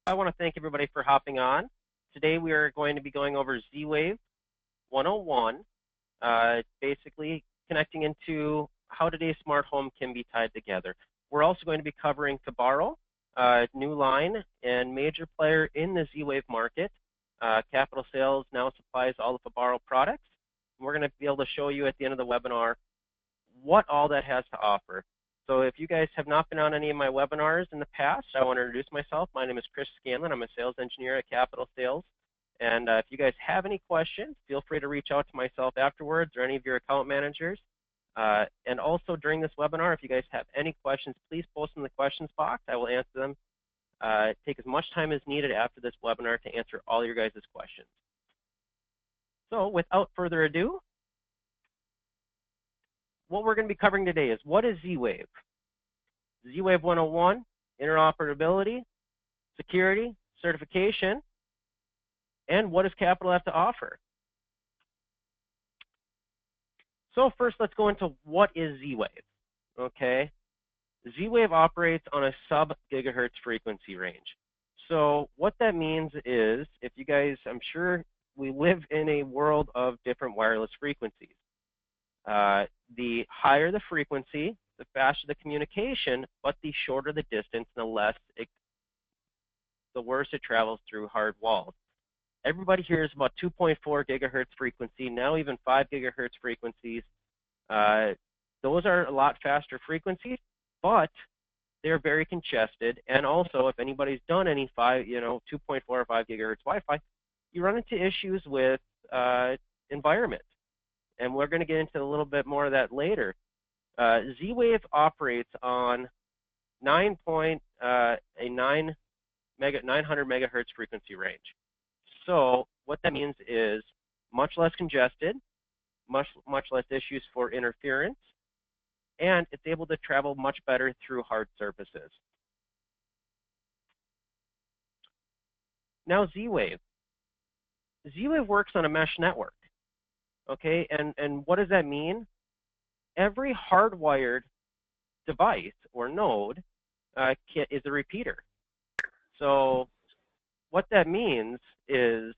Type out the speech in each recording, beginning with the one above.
I want to thank everybody for hopping on. Today we are going to be going over Z-Wave 101, basically connecting into how today's smart home can be tied together. We're also going to be covering Fibaro, new line and major player in the Z-Wave market. Capital Sales now supplies all the Fibaro products. We're going to be able to show you at the end of the webinar what all that has to offer. So if you guys have not been on any of my webinars in the past, I want to introduce myself. My name is Chris Scanlon. I'm a sales engineer at Capital Sales. And if you guys have any questions, feel free to reach out to myself afterwards or any of your account managers. And also during this webinar, if you guys have any questions, please post in the questions box. I will answer them. Take as much time as needed after this webinar to answer all your guys' questions. So without further ado, what we're going to be covering today is what is Z-Wave? Z-Wave 101, interoperability, security, certification, and what does Capital have to offer? So first, let's go into what is Z-Wave, okay? Z-Wave operates on a sub-gigahertz frequency range. So what that means is, if you guys, I'm sure we live in a world of different wireless frequencies. The higher the frequency, the faster the communication, but the shorter the distance, the worse it travels through hard walls. Everybody hears about 2.4 gigahertz frequency, now even 5 gigahertz frequencies. Those are a lot faster frequencies, but they're very congested. And also, if anybody's done any 2.4 or 5 gigahertz Wi-Fi, you run into issues with environment. And we're going to get into a little bit more of that later. Z-Wave operates on 900 megahertz frequency range. So what that means is much less congested, much less issues for interference, and it's able to travel much better through hard surfaces. Now Z-Wave. Z-Wave works on a mesh network. Okay, and what does that mean? Every hardwired device or node is a repeater. So what that means is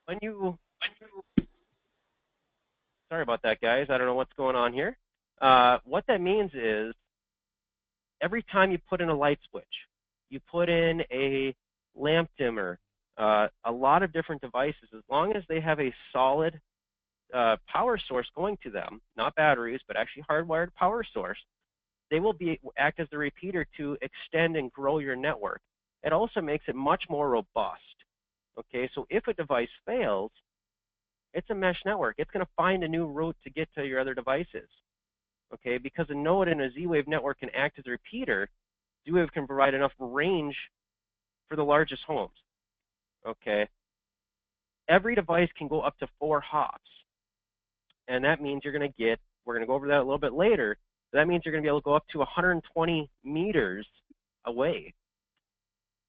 when you, sorry about that, guys. I don't know what's going on here. What that means is every time you put in a light switch, you put in a lamp dimmer, a lot of different devices, as long as they have a solid power source going to them, not batteries, but actually hardwired power source, they will act as the repeater to extend and grow your network. It also makes it much more robust. Okay, so if a device fails, it's a mesh network. It's going to find a new route to get to your other devices. Okay, because a node in a Z-Wave network can act as a repeater, Z-Wave can provide enough range for the largest homes. Okay, every device can go up to 4 hops, and that means you're going to get, we're going to go over that a little bit later, that means you're going to be able to go up to 120 meters away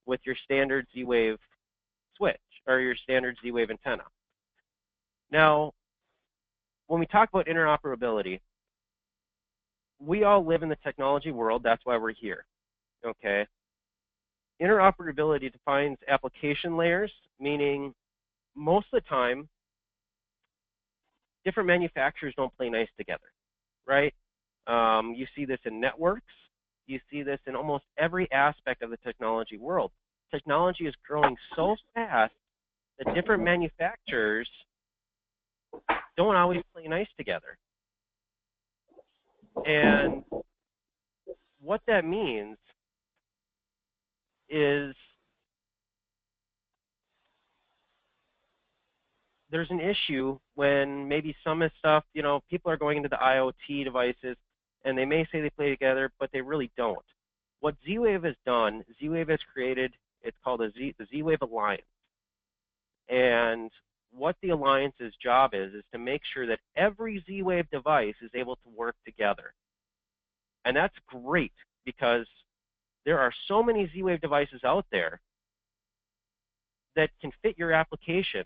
with your standard Z-Wave switch, or your standard Z-Wave antenna. Now, when we talk about interoperability, we all live in the technology world, that's why we're here, okay? Interoperability defines application layers, meaning most of the time, different manufacturers don't play nice together, right? You see this in networks. You see this in almost every aspect of the technology world. Technology is growing so fast that different manufacturers don't always play nice together. And what that means is there's an issue when maybe some of the stuff, people are going into the IoT devices and they may say they play together, but they really don't. What Z-Wave has done, Z-Wave has created, it's called the Z-Wave Alliance. And what the Alliance's job is to make sure that every Z-Wave device is able to work together. And that's great because there are so many Z-Wave devices out there that can fit your application.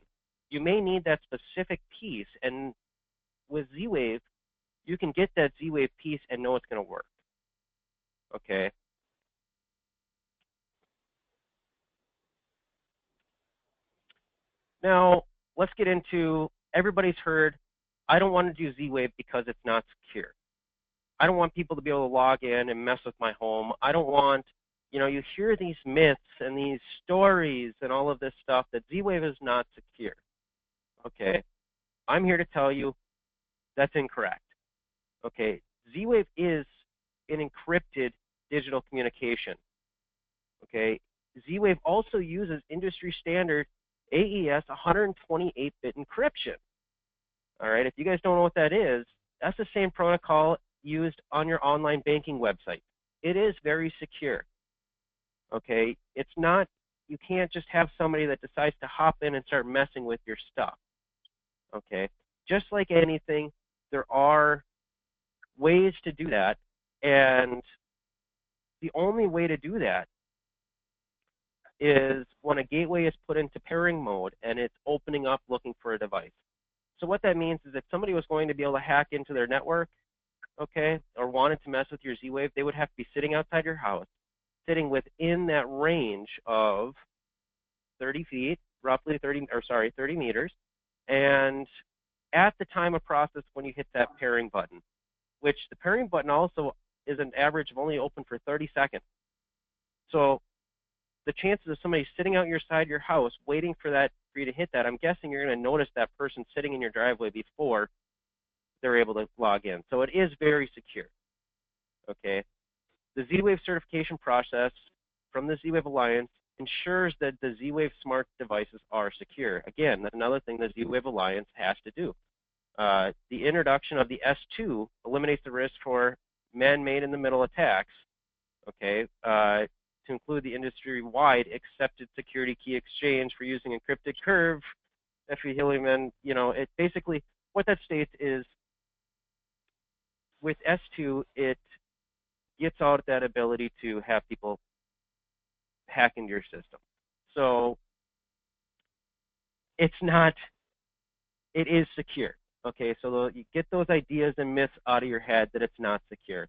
You may need that specific piece, and with Z-Wave, you can get that Z-Wave piece and know it's going to work. Okay. Now, let's get into, everybody's heard, I don't want to do Z-Wave because it's not secure. I don't want people to be able to log in and mess with my home. I don't want, you hear these myths and these stories and all of this stuff that Z-Wave is not secure. Okay, I'm here to tell you that's incorrect. Okay, Z-Wave is an encrypted digital communication. Okay, Z-Wave also uses industry standard AES 128-bit encryption. All right, if you guys don't know what that is, that's the same protocol used on your online banking website. It is very secure. Okay, it's not, you can't just have somebody that decides to hop in and start messing with your stuff. Okay, just like anything, there are ways to do that, and the only way to do that is when a gateway is put into pairing mode and it's opening up looking for a device. So what that means is if somebody was going to be able to hack into their network, okay, or wanted to mess with your Z-Wave, they would have to be sitting outside your house, sitting within that range of 30 feet, roughly 30 meters, and at the time of process when you hit that pairing button, which the pairing button also is an average of only open for 30 seconds. So the chances of somebody sitting out your side your house waiting for you to hit that, I'm guessing you're going to notice that person sitting in your driveway before they're able to log in. So it is very secure. Okay. The Z-Wave certification process from the Z-Wave Alliance ensures that the Z-Wave smart devices are secure. Again, that's another thing the Z-Wave Alliance has to do. The introduction of the S2 eliminates the risk for man-made in the middle attacks, okay, to include the industry-wide accepted security key exchange for using encrypted curve, helium, it basically, what that states is with S2, it gets out that ability to have people hack into your system. So it is secure. Okay, so you get those ideas and myths out of your head that it's not secure.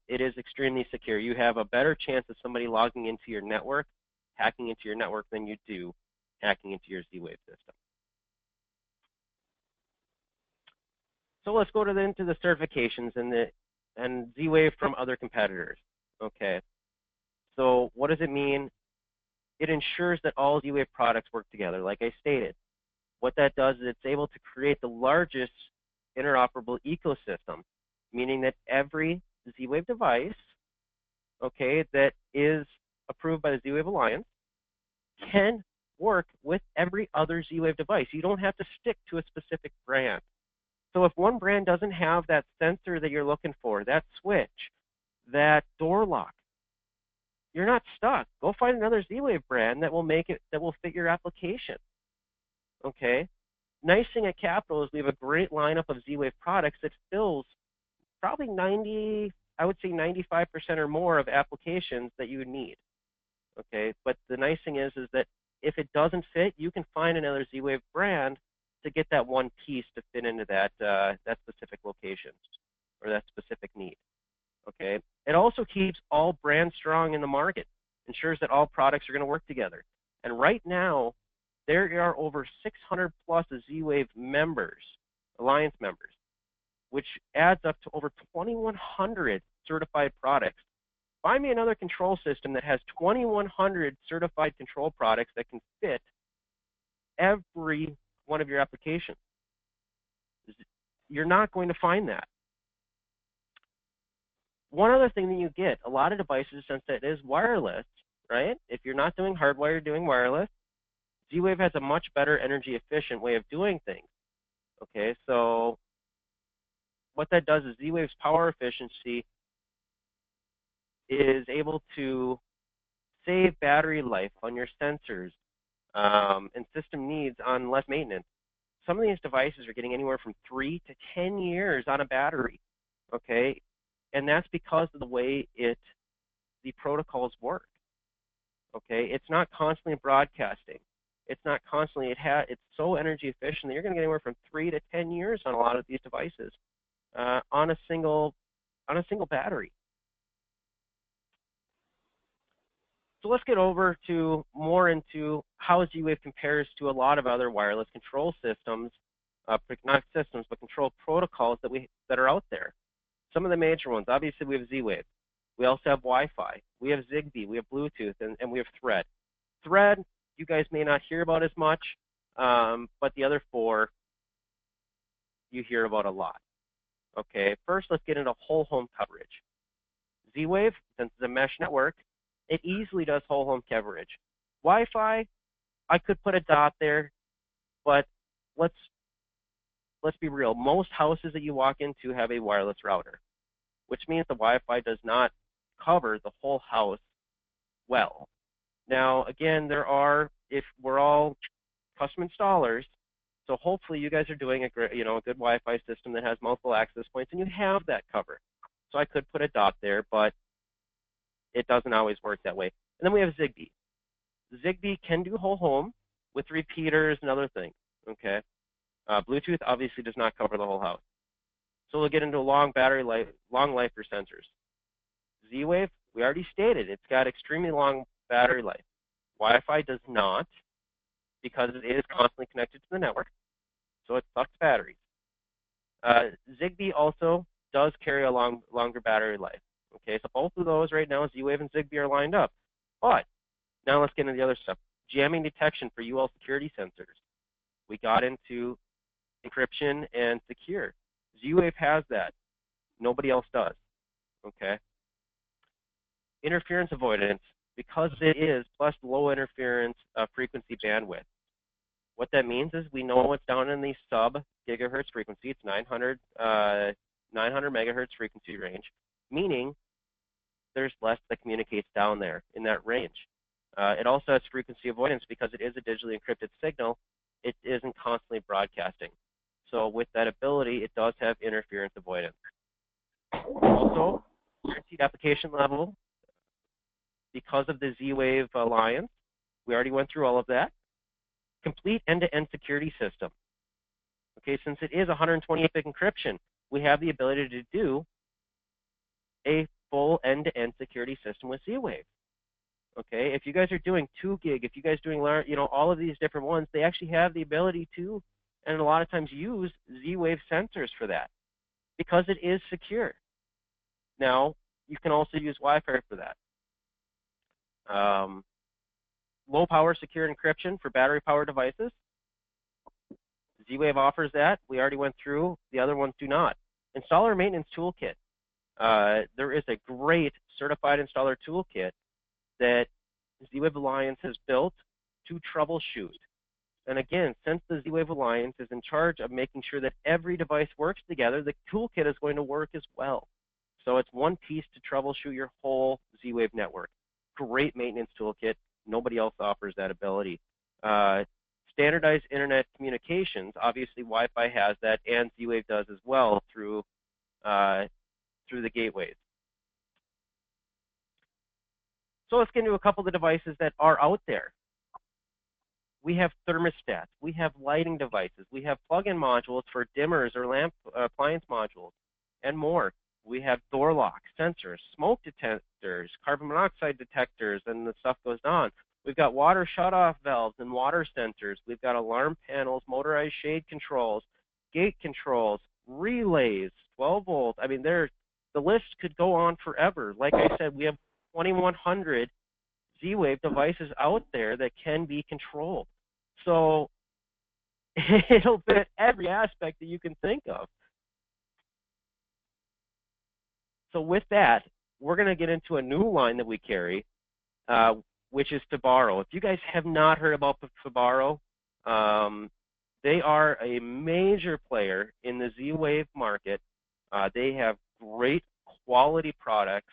It is extremely secure. You have a better chance of somebody logging into your network, hacking into your network, than you do hacking into your Z-Wave system. So let's go into the certifications and Z-Wave from other competitors. Okay, so what does it mean? It ensures that all Z-Wave products work together, like I stated. What that does is it's able to create the largest interoperable ecosystem, meaning that every Z-Wave device, okay, that is approved by the Z-Wave Alliance can work with every other Z-Wave device. You don't have to stick to a specific brand. So if one brand doesn't have that sensor that you're looking for, that switch, that door lock, you're not stuck. Go find another Z-Wave brand that will fit your application. Okay. Nice thing at Capital is we have a great lineup of Z-Wave products that fills probably 95% or more of applications that you would need. Okay, but the nice thing is that if it doesn't fit, you can find another Z-Wave brand to get that one piece to fit into that specific location or that specific need. Okay, it also keeps all brands strong in the market, ensures that all products are going to work together. And right now, there are over 600 plus Z-Wave members, Alliance members, which adds up to over 2,100 certified products. Find me another control system that has 2,100 certified control products that can fit every one of your applications. You're not going to find that. One other thing that you get, a lot of devices, since it is wireless, right? If you're not doing hardwire, you're doing wireless, Z-Wave has a much better energy efficient way of doing things. Okay, so what that does is Z-Wave's power efficiency is able to save battery life on your sensors and system needs on less maintenance. Some of these devices are getting anywhere from 3 to 10 years on a battery, okay? And that's because of the way the protocols work, okay? It's not constantly broadcasting. It's not constantly, it's so energy efficient that you're going to get anywhere from 3 to 10 years on a lot of these devices on a single battery. So let's get over to more into how Z-Wave compares to a lot of other wireless control systems, not systems, but control protocols that are out there. Some of the major ones, obviously we have Z-Wave. We also have Wi-Fi. We have Zigbee. We have Bluetooth, and we have Thread. Thread, you guys may not hear about as much, but the other four you hear about a lot. Okay, first let's get into whole home coverage. Z-Wave, since it's a mesh network, it easily does whole home coverage. Wi-Fi, I could put a dot there, but let's be real. Most houses that you walk into have a wireless router, which means the Wi-Fi does not cover the whole house well. Now, again, if we're all custom installers, so hopefully you guys are doing a good Wi-Fi system that has multiple access points, and you have that covered. So I could put a dot there, but it doesn't always work that way. And then we have Zigbee. Zigbee can do whole home with repeaters and other things, okay? Bluetooth obviously does not cover the whole house. So we'll get into long life for sensors. Z-Wave, we already stated, it's got extremely long battery life. Wi-Fi does not, because it is constantly connected to the network, so it sucks batteries. Zigbee also does carry a longer battery life. Okay, so both of those right now, Z-Wave and Zigbee are lined up. But now let's get into the other stuff. Jamming detection for UL security sensors. We got into encryption and secure. Z-Wave has that. Nobody else does. Okay. Interference avoidance, because it is plus low interference frequency bandwidth. What that means is we know what's down in the sub-gigahertz frequency. It's 900 megahertz frequency range, meaning there's less that communicates down there in that range. It also has frequency avoidance because it is a digitally encrypted signal. It isn't constantly broadcasting. So with that ability, it does have interference avoidance. Also, guaranteed application level, because of the Z-Wave alliance, we already went through all of that. Complete end-to-end security system. Okay, since it is 128-bit encryption, we have the ability to do a full end-to-end security system with Z-Wave. Okay, if you guys are doing 2 gig, if you guys are doing all of these different ones, they actually have the ability to, and a lot of times use Z-Wave sensors for that because it is secure. Now, you can also use Wi-Fi for that. Low power secure encryption for battery powered devices. Z-Wave offers that. We already went through. The other ones do not. Installer maintenance toolkit. There is a great certified installer toolkit that Z-Wave Alliance has built to troubleshoot. And again, since the Z-Wave Alliance is in charge of making sure that every device works together, the toolkit is going to work as well. So it's one piece to troubleshoot your whole Z-Wave network. Great maintenance toolkit. Nobody else offers that ability. Standardized internet communications. Obviously, Wi-Fi has that, and Z-Wave does as well through the gateways. So let's get into a couple of the devices that are out there. We have thermostats. We have lighting devices. We have plug-in modules for dimmers or lamp appliance modules, and more. We have door locks, sensors, smoke detectors, carbon monoxide detectors, and the stuff goes on. We've got water shutoff valves and water sensors. We've got alarm panels, motorized shade controls, gate controls, relays, 12 volt. I mean, the list could go on forever. Like I said, we have 2,100 Z-Wave devices out there that can be controlled. So it'll fit every aspect that you can think of. So with that, we're going to get into a new line that we carry, which is Fibaro. If you guys have not heard about Fibaro, they are a major player in the Z-Wave market. They have great quality products,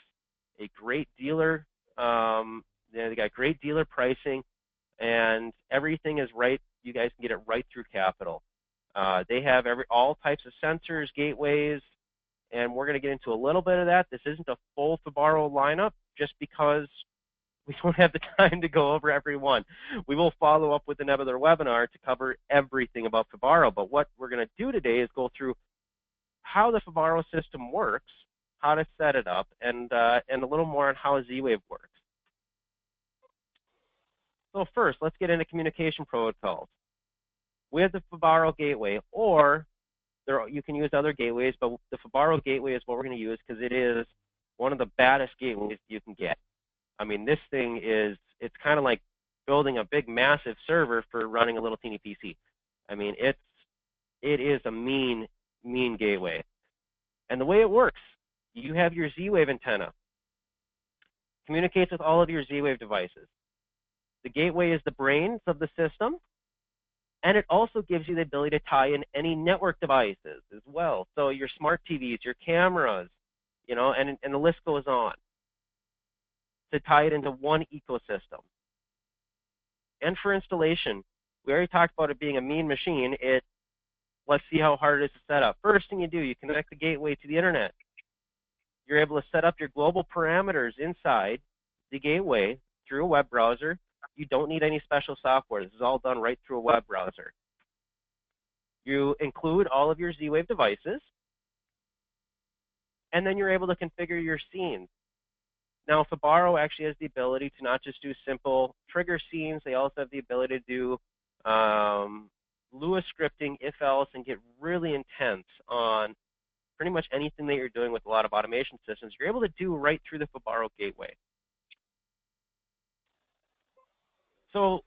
a great dealer. They got great dealer pricing, and everything is right. You guys can get it right through Capital. They have all types of sensors, gateways, and we're going to get into a little bit of that. This isn't a full Fibaro lineup just because we don't have the time to go over every one. We will follow up with another webinar to cover everything about Fibaro, but what we're going to do today is go through how the Fibaro system works, how to set it up, and a little more on how Z-Wave works. So first, let's get into communication protocols. We have the Fibaro gateway, or you can use other gateways, but the Fibaro gateway is what we're going to use because it is one of the baddest gateways you can get. I mean, this thing it's kind of like building a big, massive server for running a little teeny PC. I mean, it is a mean gateway. And the way it works, you have your Z-Wave antenna. Communicates with all of your Z-Wave devices. The gateway is the brains of the system, and it also gives you the ability to tie in any network devices as well. So your smart TVs, your cameras, and the list goes on, to tie it into one ecosystem. And for installation, we already talked about it being a mean machine. Let's see how hard it is to set up. First thing you do, you connect the gateway to the internet. You're able to set up your global parameters inside the gateway through a web browser. You don't need any special software. This is all done right through a web browser. You include all of your Z-Wave devices, and then you're able to configure your scenes. Now, Fibaro actually has the ability to not just do simple trigger scenes. They also have the ability to do Lua scripting, if-else, and get really intense on pretty much anything that you're doing with a lot of automation systems. You're able to do right through the Fibaro gateway. So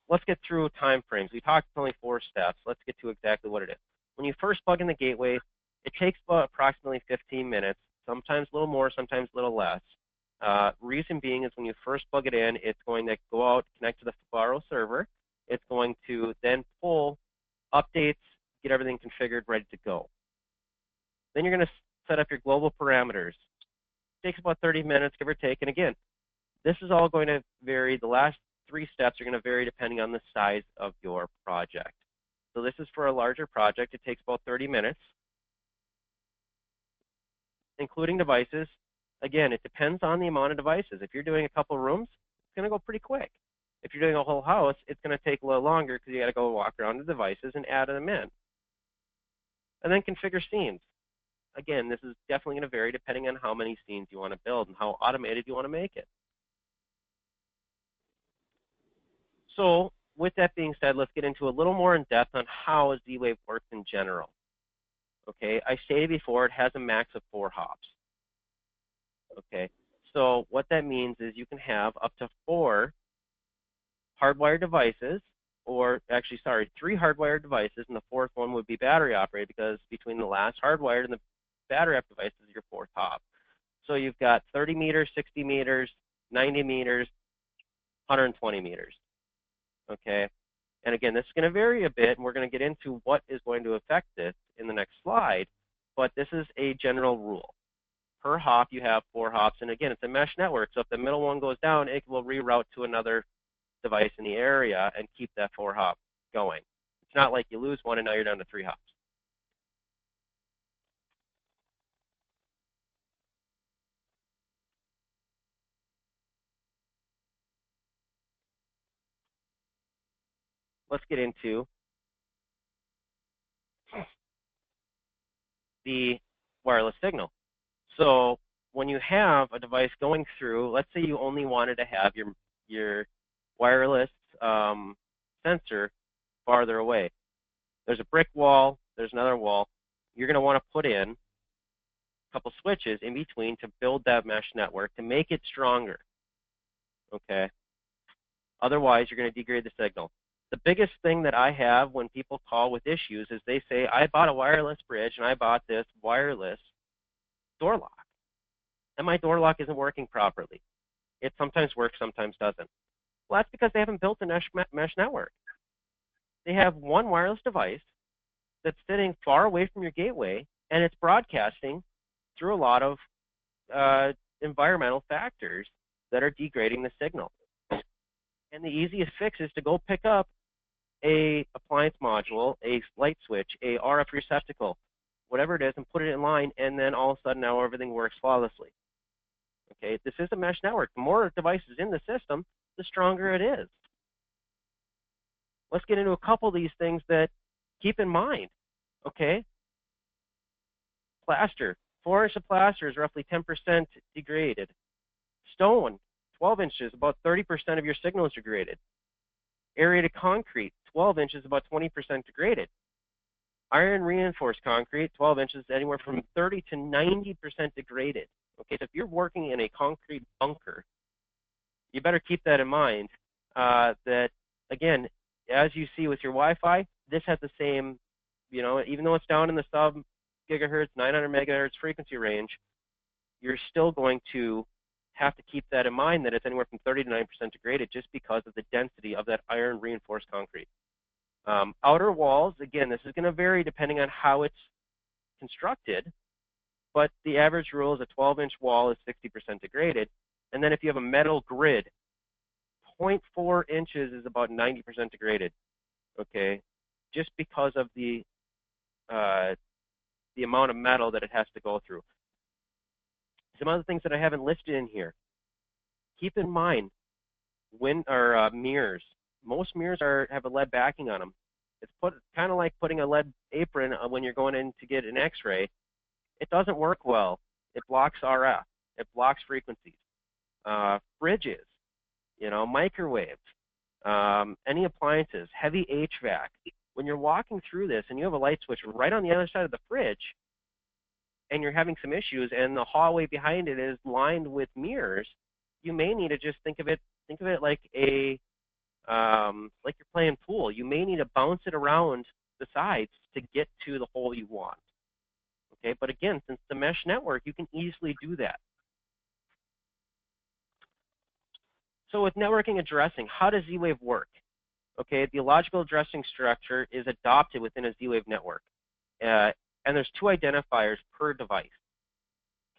let's get through time frames. We talked only 4 steps. Let's get to exactly what it is. When you first plug in the gateway, it takes about approximately 15 minutes, sometimes a little more, sometimes a little less. Reason being is when you first plug it in, it's going to go out, connect to the Fibaro server. It's going to then pull updates, get everything configured, ready to go. Then you're going to set up your global parameters. It takes about 30 minutes, give or take. And again, this is all going to vary. The last 3 steps are going to vary depending on the size of your project. So this is for a larger project. It takes about 30 minutes, including devices. Again, it depends on the amount of devices. If you're doing a couple rooms, it's going to go pretty quick. If you're doing a whole house, it's going to take a little longer because you got to go walk around the devices and add them in. And then configure scenes. Again, this is definitely going to vary depending on how many scenes you want to build and how automated you want to make it. So with that being said, let's get into a little more in depth on how Z-Wave works in general. Okay, I stated before it has a max of 4 hops. Okay, so what that means is you can have up to 4 hardwired devices, or actually, sorry, 3 hardwired devices, and the 4th one would be battery operated because between the last hardwired and the battery up device is your 4th hop. So you've got 30 meters, 60 meters, 90 meters, 120 meters. Okay, and again, this is going to vary a bit, and we're going to get into what is going to affect this in the next slide, but this is a general rule. Per hop, you have 4 hops, and again, it's a mesh network, so if the middle one goes down, it will reroute to another device in the area and keep that 4 hop going. It's not like you lose one and now you're down to 3 hops. Let's get into the wireless signal. So when you have a device going through, let's say you only wanted to have your wireless sensor farther away. There's a brick wall, there's another wall. You're going to want to put in a couple switches in between to build that mesh network to make it stronger. Okay. Otherwise, you're going to degrade the signal. The biggest thing that I have when people call with issues is they say, I bought a wireless bridge and I bought this wireless door lock, and my door lock isn't working properly. It sometimes works, sometimes doesn't. Well, that's because they haven't built a mesh network. They have one wireless device that's sitting far away from your gateway, and it's broadcasting through a lot of environmental factors that are degrading the signal. And the easiest fix is to go pick up a appliance module, a light switch, a RF receptacle, whatever it is, and put it in line, and then all of a sudden now everything works flawlessly. Okay, this is a mesh network. The more devices in the system, the stronger it is. Let's get into a couple of these things that keep in mind. Okay, plaster. 4-inch of plaster is roughly 10% degraded. Stone, 12 inches, about 30% of your signal is degraded. Aerated concrete, 12 inches, about 20% degraded. Iron reinforced concrete, 12 inches, anywhere from 30 to 90% degraded. Okay, so if you're working in a concrete bunker, you better keep that in mind. That, again, as you see with your Wi-Fi, this has the same, even though it's down in the sub-gigahertz, 900 megahertz frequency range, you're still going to have to keep that in mind, that it's anywhere from 30 to 90% degraded just because of the density of that iron reinforced concrete. Outer walls, again, this is going to vary depending on how it's constructed, but the average rule is a 12-inch wall is 60% degraded. And then if you have a metal grid, 0.4 inches is about 90% degraded, okay, just because of the amount of metal that it has to go through. Some other things that I haven't listed in here. Keep in mind, mirrors. Most mirrors have a lead backing on them. It's kind of like putting a lead apron when you're going in to get an X-ray. It doesn't work well. It blocks RF. It blocks frequencies. Fridges, microwaves, any appliances, heavy HVAC. When you're walking through this and you have a light switch right on the other side of the fridge, and you're having some issues, and the hallway behind it is lined with mirrors, you may need to just think of it like like you're playing pool. You may need to bounce it around the sides to get to the hole you want. Okay, but again, since the mesh network, you can easily do that. So with networking addressing, how does Z-Wave work? Okay, the logical addressing structure is adopted within a Z-Wave network. And there's 2 identifiers per device.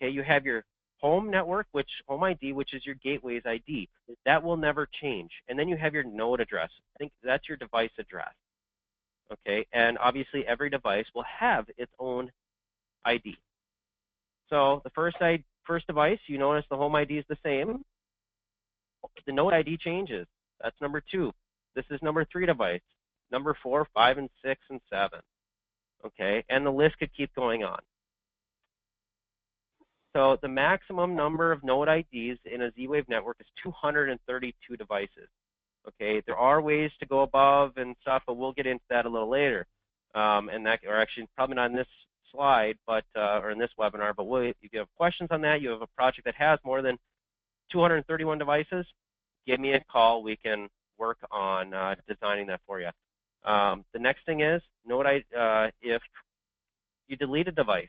Okay, you have your home network, home ID, which is your gateway's ID. That will never change. And then you have your node address. I think that's your device address. Okay, and obviously every device will have its own ID. So the first device, you notice the home ID is the same. The node ID changes. That's number 2. This is number 3 device. Number 4, 5, and 6, and 7. Okay, and the list could keep going on. So the maximum number of node IDs in a Z-Wave network is 232 devices. Okay, there are ways to go above and stuff, but we'll get into that a little later. Or actually probably not in this slide, but or in this webinar. But if you have questions on that, you have a project that has more than 231 devices, give me a call. We can work on designing that for you. The next thing is if you delete a device,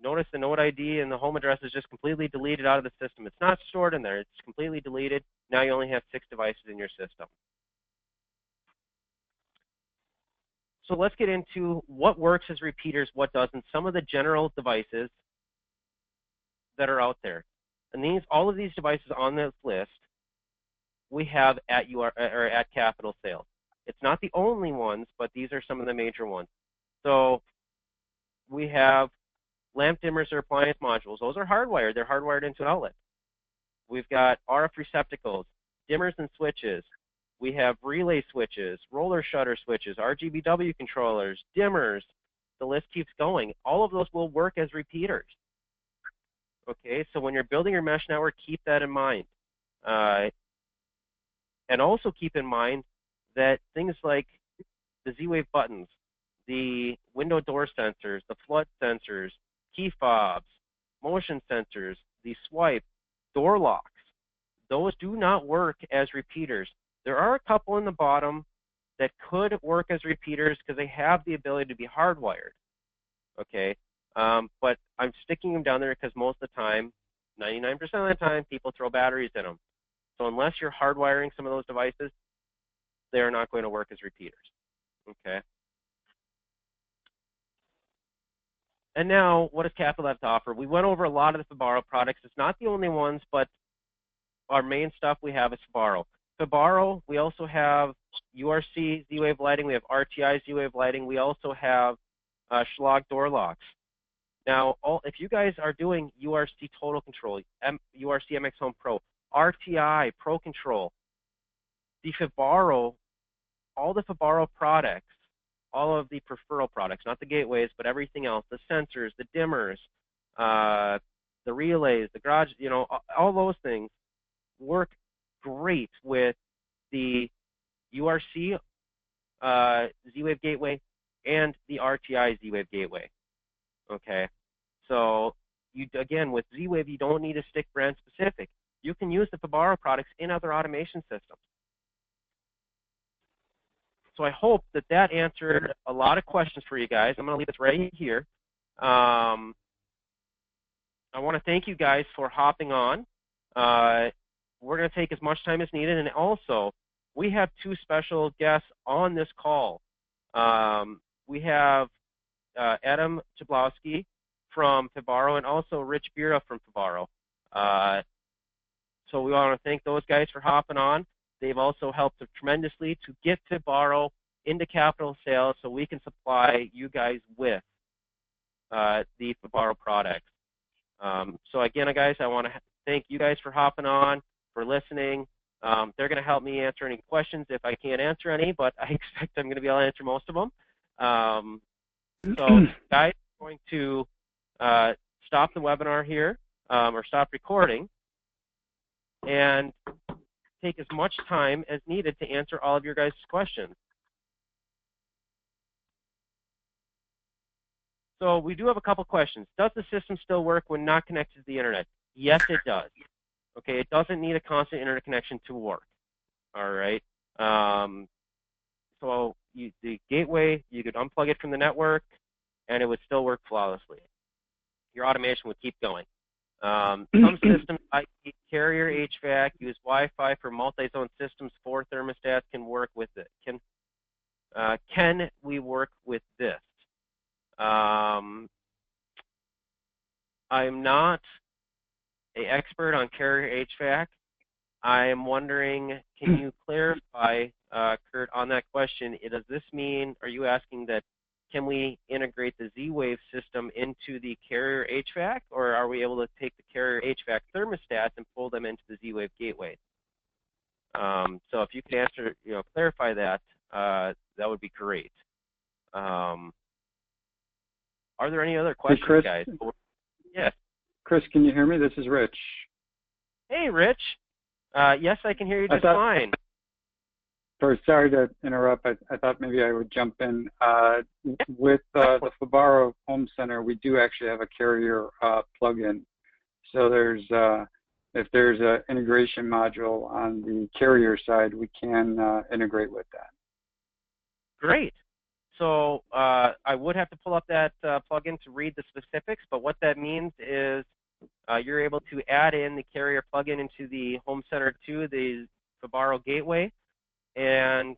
notice the node ID and the home address is just completely deleted out of the system. It's not stored in there. It's completely deleted. Now you only have 6 devices in your system. So let's get into what works as repeaters, what doesn't, some of the general devices that are out there. And all of these devices on this list we have at Capital Sales. It's not the only ones, but these are some of the major ones. So we have lamp dimmers or appliance modules. Those are hardwired. They're hardwired into an outlet. We've got RF receptacles, dimmers and switches. We have relay switches, roller shutter switches, RGBW controllers, dimmers. The list keeps going. All of those will work as repeaters. Okay, so when you're building your mesh network, keep that in mind. And also keep in mind that things like the Z-Wave buttons, the window door sensors, the flood sensors, key fobs, motion sensors, the swipe, door locks, those do not work as repeaters. There are a couple in the bottom that could work as repeaters because they have the ability to be hardwired. Okay, but I'm sticking them down there because most of the time, 99% of the time, people throw batteries in them. So unless you're hardwiring some of those devices, they're not going to work as repeaters. Okay. And now, what does Capital have to offer? We went over a lot of the Fibaro products. It's not the only ones, but our main stuff we have is Fibaro. Fibaro, we also have URC Z-Wave lighting. We have RTI Z-Wave lighting. We also have Schlag door locks. Now, if you guys are doing URC Total Control, URC MX Home Pro, RTI Pro Control, the Fibaro, all the Fibaro products, all of the peripheral products, not the gateways, but everything else, the sensors, the dimmers, the relays, the garage, all those things work great with the URC Z-Wave gateway and the RTI Z-Wave gateway. Okay, so again, with Z-Wave, you don't need to stick brand specific. You can use the Fibaro products in other automation systems. So I hope that that answered a lot of questions for you guys. I'm going to leave this right here. I want to thank you guys for hopping on. We're going to take as much time as needed, and also we have two special guests on this call. We have Adam Jablowski from Fibaro and also Rich Bira from Fibaro. So we want to thank those guys for hopping on. They've also helped tremendously to get Fibaro into capital sales so we can supply you guys with the Fibaro products. So again, guys, I want to thank you guys for hopping on, for listening. They're going to help me answer any questions if I can't answer any, but I expect I'm going to be able to answer most of them. So guys, I'm going to stop the webinar here, or stop recording, and take as much time as needed to answer all of your guys' questions. So we do have a couple questions. Does the system still work when not connected to the internet? Yes, it does. Okay, it doesn't need a constant internet connection to work. All right. So the gateway, you could unplug it from the network, and it would still work flawlessly. Your automation would keep going. Some systems, like carrier HVAC, use Wi-Fi for multi-zone systems. 4 thermostats can work with it. Can we work with this? I'm not an expert on carrier HVAC. I am wondering, can you clarify, Kurt, on that question? Does this mean, are you asking that, can we integrate the Z-Wave system into the carrier HVAC, or are we able to take the carrier HVAC thermostats and pull them into the Z-Wave gateway? So if you could answer, clarify that, that would be great. Are there any other questions, hey, Chris, guys? Yes. Chris, can you hear me? This is Rich. Hey, Rich. Yes, I can hear you just fine. Sorry to interrupt. I thought maybe I would jump in. With the Fibaro Home Center, we do actually have a carrier plugin. So if there's an integration module on the carrier side, we can integrate with that. Great. So I would have to pull up that plugin to read the specifics, but what that means is you're able to add in the carrier plugin into the Home Center 2, the Fibaro gateway, and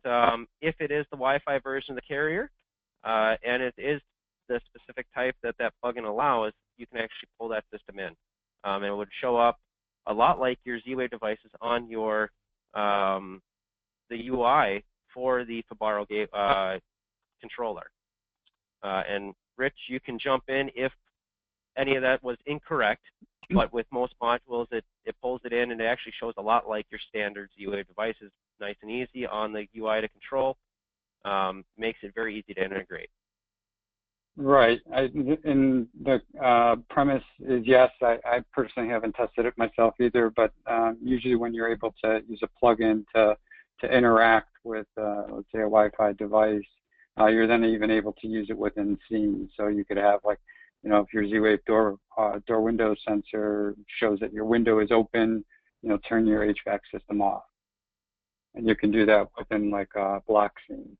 if it is the Wi-Fi version of the carrier, and it is the specific type that that plugin allows, you can actually pull that system in. And it would show up a lot like your Z-Wave devices on your the UI for the Fibaro controller. And Rich, you can jump in if any of that was incorrect, but with most modules, it pulls it in and it actually shows a lot like your standard Z-Wave devices, nice and easy on the UI to control, makes it very easy to integrate. Right. And the premise is yes, I personally haven't tested it myself either, but usually when you're able to use a plugin to interact with, let's say, a Wi-Fi device, you're then even able to use it within scenes. So you could have, like, if your Z-Wave door window sensor shows that your window is open, turn your HVAC system off. And you can do that within like a block scene.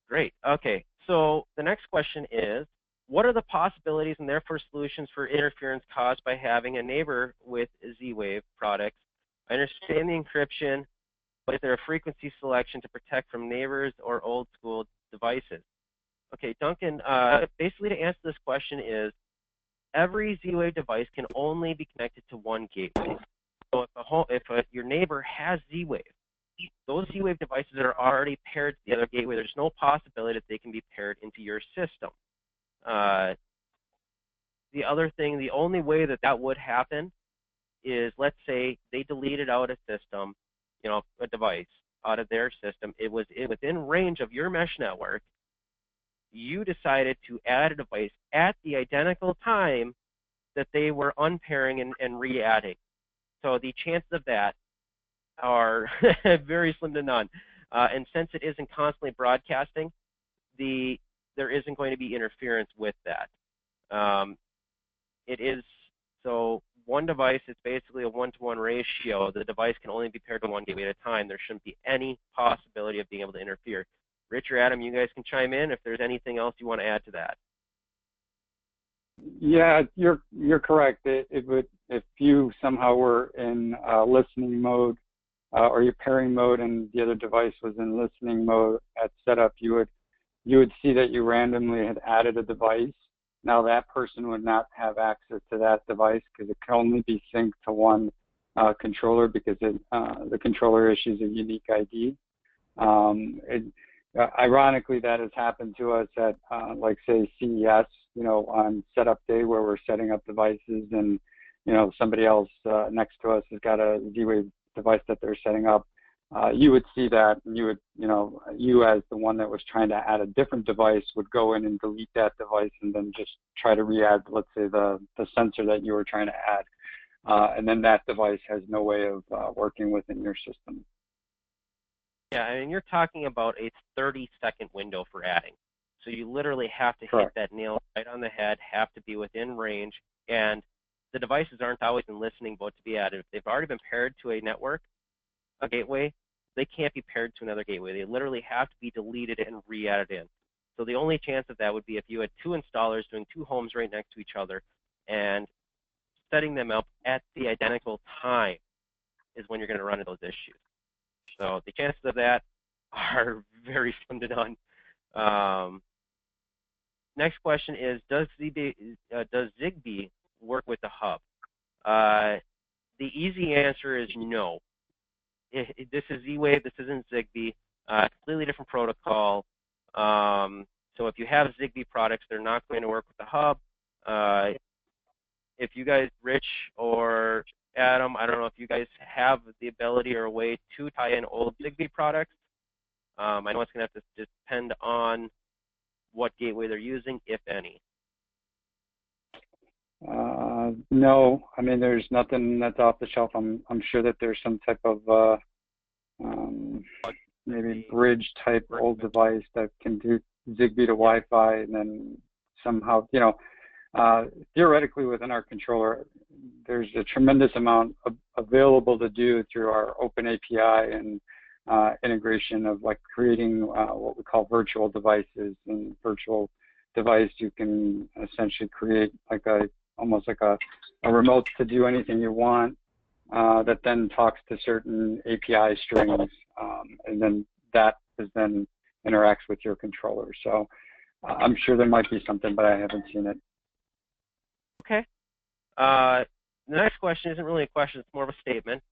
Great. Okay. So the next question is, what are the possibilities and therefore solutions for interference caused by having a neighbor with Z-Wave products? I understand the encryption, but is there a frequency selection to protect from neighbors or old school devices? Okay, Duncan, basically to answer this question is, every Z-Wave device can only be connected to one gateway. So if your neighbor has Z-Wave, those Z-Wave devices are already paired to the other gateway. There's no possibility that they can be paired into your system. The other thing, the only way that that would happen is, let's say they deleted out a system, a device out of their system. It was within range of your mesh network. You decided to add a device at the identical time that they were unpairing and re-adding. So the chances of that are very slim to none. And since it isn't constantly broadcasting, there isn't going to be interference with that. It is, so one device is basically a one-to-one ratio. The device can only be paired to one gateway at a time. There shouldn't be any possibility of being able to interfere. Rich or Adam, you guys can chime in if there's anything else you want to add to that. Yeah, you're correct. It would, if you somehow were in listening mode or your pairing mode and the other device was in listening mode at setup, you would see that you randomly had added a device. Now that person would not have access to that device because it can only be synced to one controller because the controller issues a unique ID. Ironically, that has happened to us at, like, say, CES, on setup day where we're setting up devices and, somebody else next to us has got a Z-Wave device that they're setting up. You would see that, and you would, you as the one that was trying to add a different device would go in and delete that device and then just try to re-add, let's say, the sensor that you were trying to add. And then that device has no way of working within your system. Yeah, I mean, you're talking about a 30-second window for adding. So you literally have to Correct. hit that nail right on the head, have to be within range, and the devices aren't always in listening mode to be added. If they've already been paired to a network, a gateway, they can't be paired to another gateway. They literally have to be deleted and re-added in. So the only chance of that would be if you had two installers doing two homes right next to each other and setting them up at the identical time is when you're going to run into those issues. So the chances of that are very slim to none. Next question is, does Zigbee work with the hub? The easy answer is no. This is Z-Wave, this isn't Zigbee. Completely different protocol. So if you have Zigbee products, they're not going to work with the hub. If you guys, Rich or Adam, I don't know if you guys have the ability or a way to tie in old Zigbee products. I know it's going to have to depend on what gateway they're using, if any. No, I mean, there's nothing that's off the shelf. I'm sure that there's some type of maybe bridge type old device that can do Zigbee to Wi-Fi, and then somehow, theoretically within our controller, there's a tremendous amount available to do through our open API and integration of like creating what we call virtual devices. And virtual device, you can essentially create like almost like a remote to do anything you want that then talks to certain API strings, and then that then interacts with your controller. So I'm sure there might be something, but I haven't seen it. Okay. The next question isn't really a question, it's more of a statement.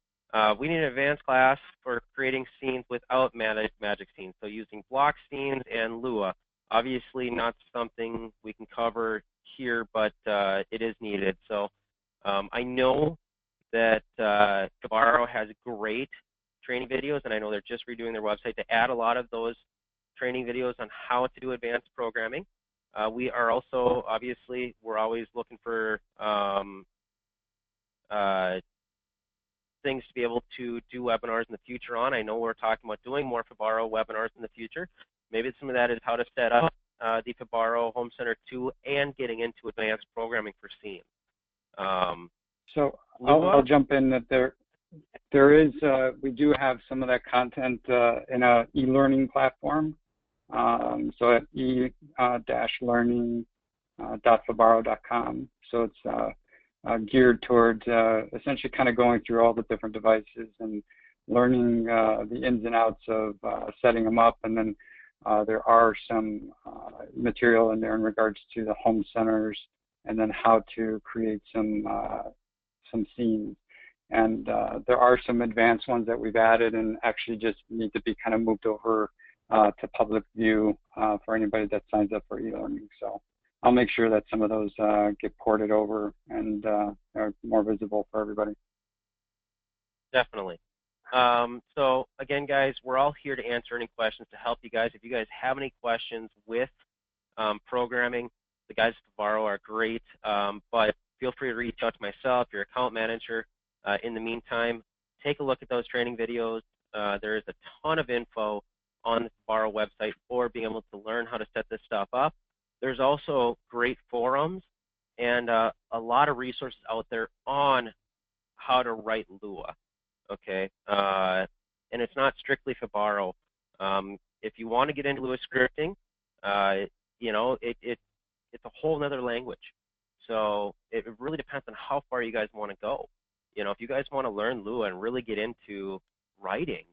We need an advanced class for creating scenes without magic scenes, so using block scenes and Lua. Obviously not something we can cover here, but it is needed. So I know that Fibaro has great training videos, and I know they're just redoing their website to add a lot of those training videos on how to do advanced programming. We are also, obviously, we're always looking for things to be able to do webinars in the future on. I know we're talking about doing more Fibaro webinars in the future. Maybe some of that is how to set up the Fibaro Home Center 2 and getting into advanced programming for scenes. So I'll jump in that there is, we do have some of that content in a e-learning platform. So at e-learning.fibaro.com. So it's geared towards essentially kind of going through all the different devices and learning the ins and outs of setting them up. And then there are some material in there in regards to the home centers and then how to create some scenes. And there are some advanced ones that we've added and actually just need to be kind of moved over to public view for anybody that signs up for e-learning. So I'll make sure that some of those get ported over and are more visible for everybody. Definitely. So again, guys, we're all here to answer any questions, to help you guys. If you guys have any questions with programming, the guys at Fibaro are great, but feel free to reach out to myself, your account manager. In the meantime, take a look at those training videos. There is a ton of info on the Fibaro website for being able to learn how to set this stuff up. There's also great forums and a lot of resources out there on how to write Lua, okay? And it's not strictly Fibaro. If you want to get into Lua scripting, you know, it's a whole nother language. So it really depends on how far you guys want to go. You know, if you guys want to learn Lua and really get into writing,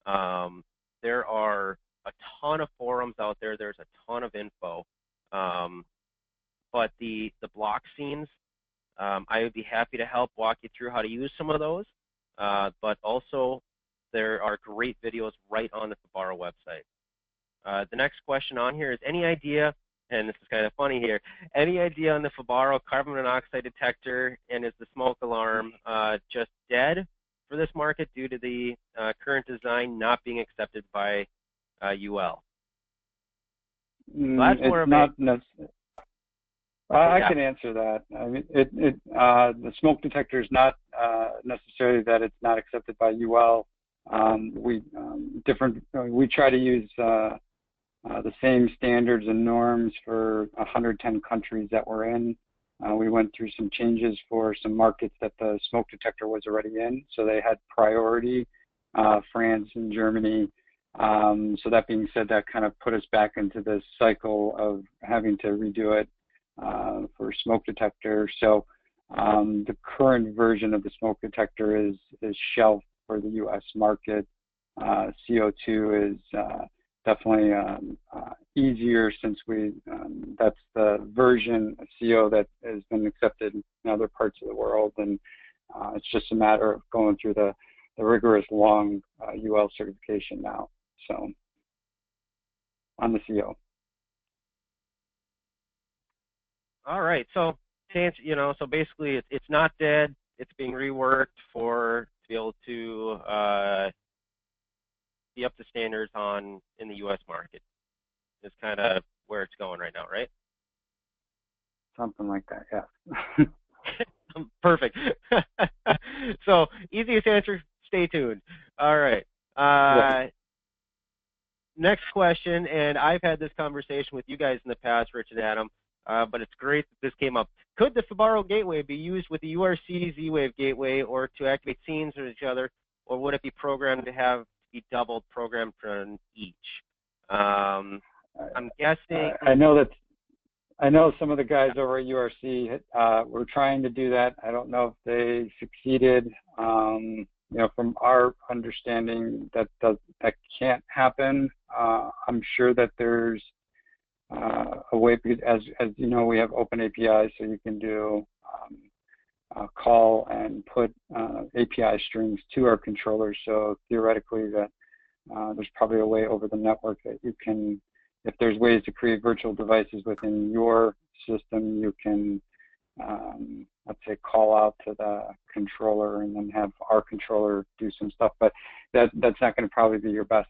there are a ton of forums out there. There's a ton of info. But the block scenes, I would be happy to help walk you through how to use some of those. But also, there are great videos right on the Fibaro website. The next question on here is, any idea, and this is kind of funny here, any idea on the Fibaro carbon monoxide detector, and is the smoke alarm just dead for this market due to the current design not being accepted by UL? So that's more it's not necessarily. I can answer that. I mean, the smoke detector is not necessarily that it's not accepted by UL. We try to use the same standards and norms for 110 countries that we're in. We went through some changes for some markets that the smoke detector was already in, so they had priority, France and Germany. So that being said, that kind of put us back into this cycle of having to redo it for smoke detector. So the current version of the smoke detector is shelved for the U.S. market. CO2 is definitely easier, since that's the version of CO that has been accepted in other parts of the world, and it's just a matter of going through the rigorous long UL certification now. So on the CO. All right. So to answer, you know, so basically it's not dead. It's being reworked to be able to be up to standards in the U.S. market. Is kind of where it's going right now, right? Something like that, yeah. Perfect. So easiest answer, stay tuned. All right. Yeah. Next question, and I've had this conversation with you guys in the past, Rich and Adam, but it's great that this came up. Could the Fibaro gateway be used with the URC Z-Wave gateway or to activate scenes with each other, or would it be programmed to have be doubled programmed on each? I'm guessing. I know some of the guys over at URC were trying to do that. I don't know if they succeeded. You know, from our understanding, that can't happen. I'm sure that there's a way, as you know, we have open APIs, so you can do call and put API strings to our controllers. So theoretically, that there's probably a way over the network that you can, if there's ways to create virtual devices within your system, you can, let's say, call out to the controller and then have our controller do some stuff. But that's not going to probably be your best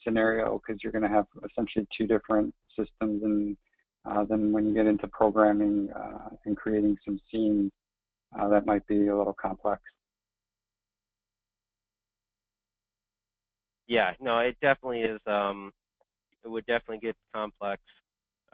scenario, because you're going to have essentially two different systems, and then when you get into programming and creating some scenes, that might be a little complex. Yeah, no, it definitely is. It would definitely get complex.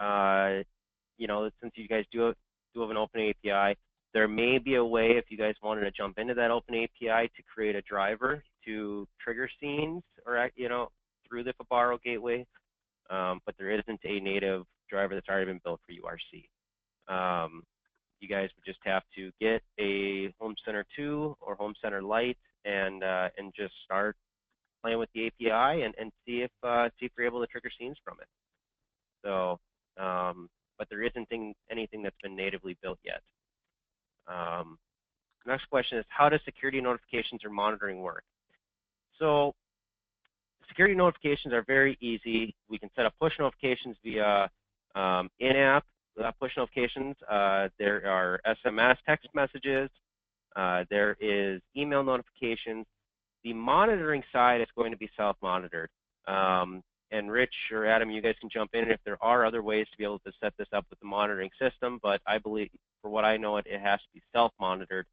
You know, since you guys do have an open API, there may be a way, if you guys wanted to jump into that open API, to create a driver to trigger scenes, or, you know, through the Fibaro gateway. But there isn't a native driver that's already been built for URC. You guys would just have to get a Home Center 2 or Home Center Lite and just start playing with the API and see if you're able to trigger scenes from it. So, but there isn't anything that's been natively built yet. Next question is, how does security notifications or monitoring work? So security notifications are very easy. We can set up push notifications via in-app push notifications. There are SMS text messages. There is email notifications. The monitoring side is going to be self-monitored. And Rich or Adam, you guys can jump in if there are other ways to be able to set this up with the monitoring system, but I believe, for what I know, it has to be self-monitored.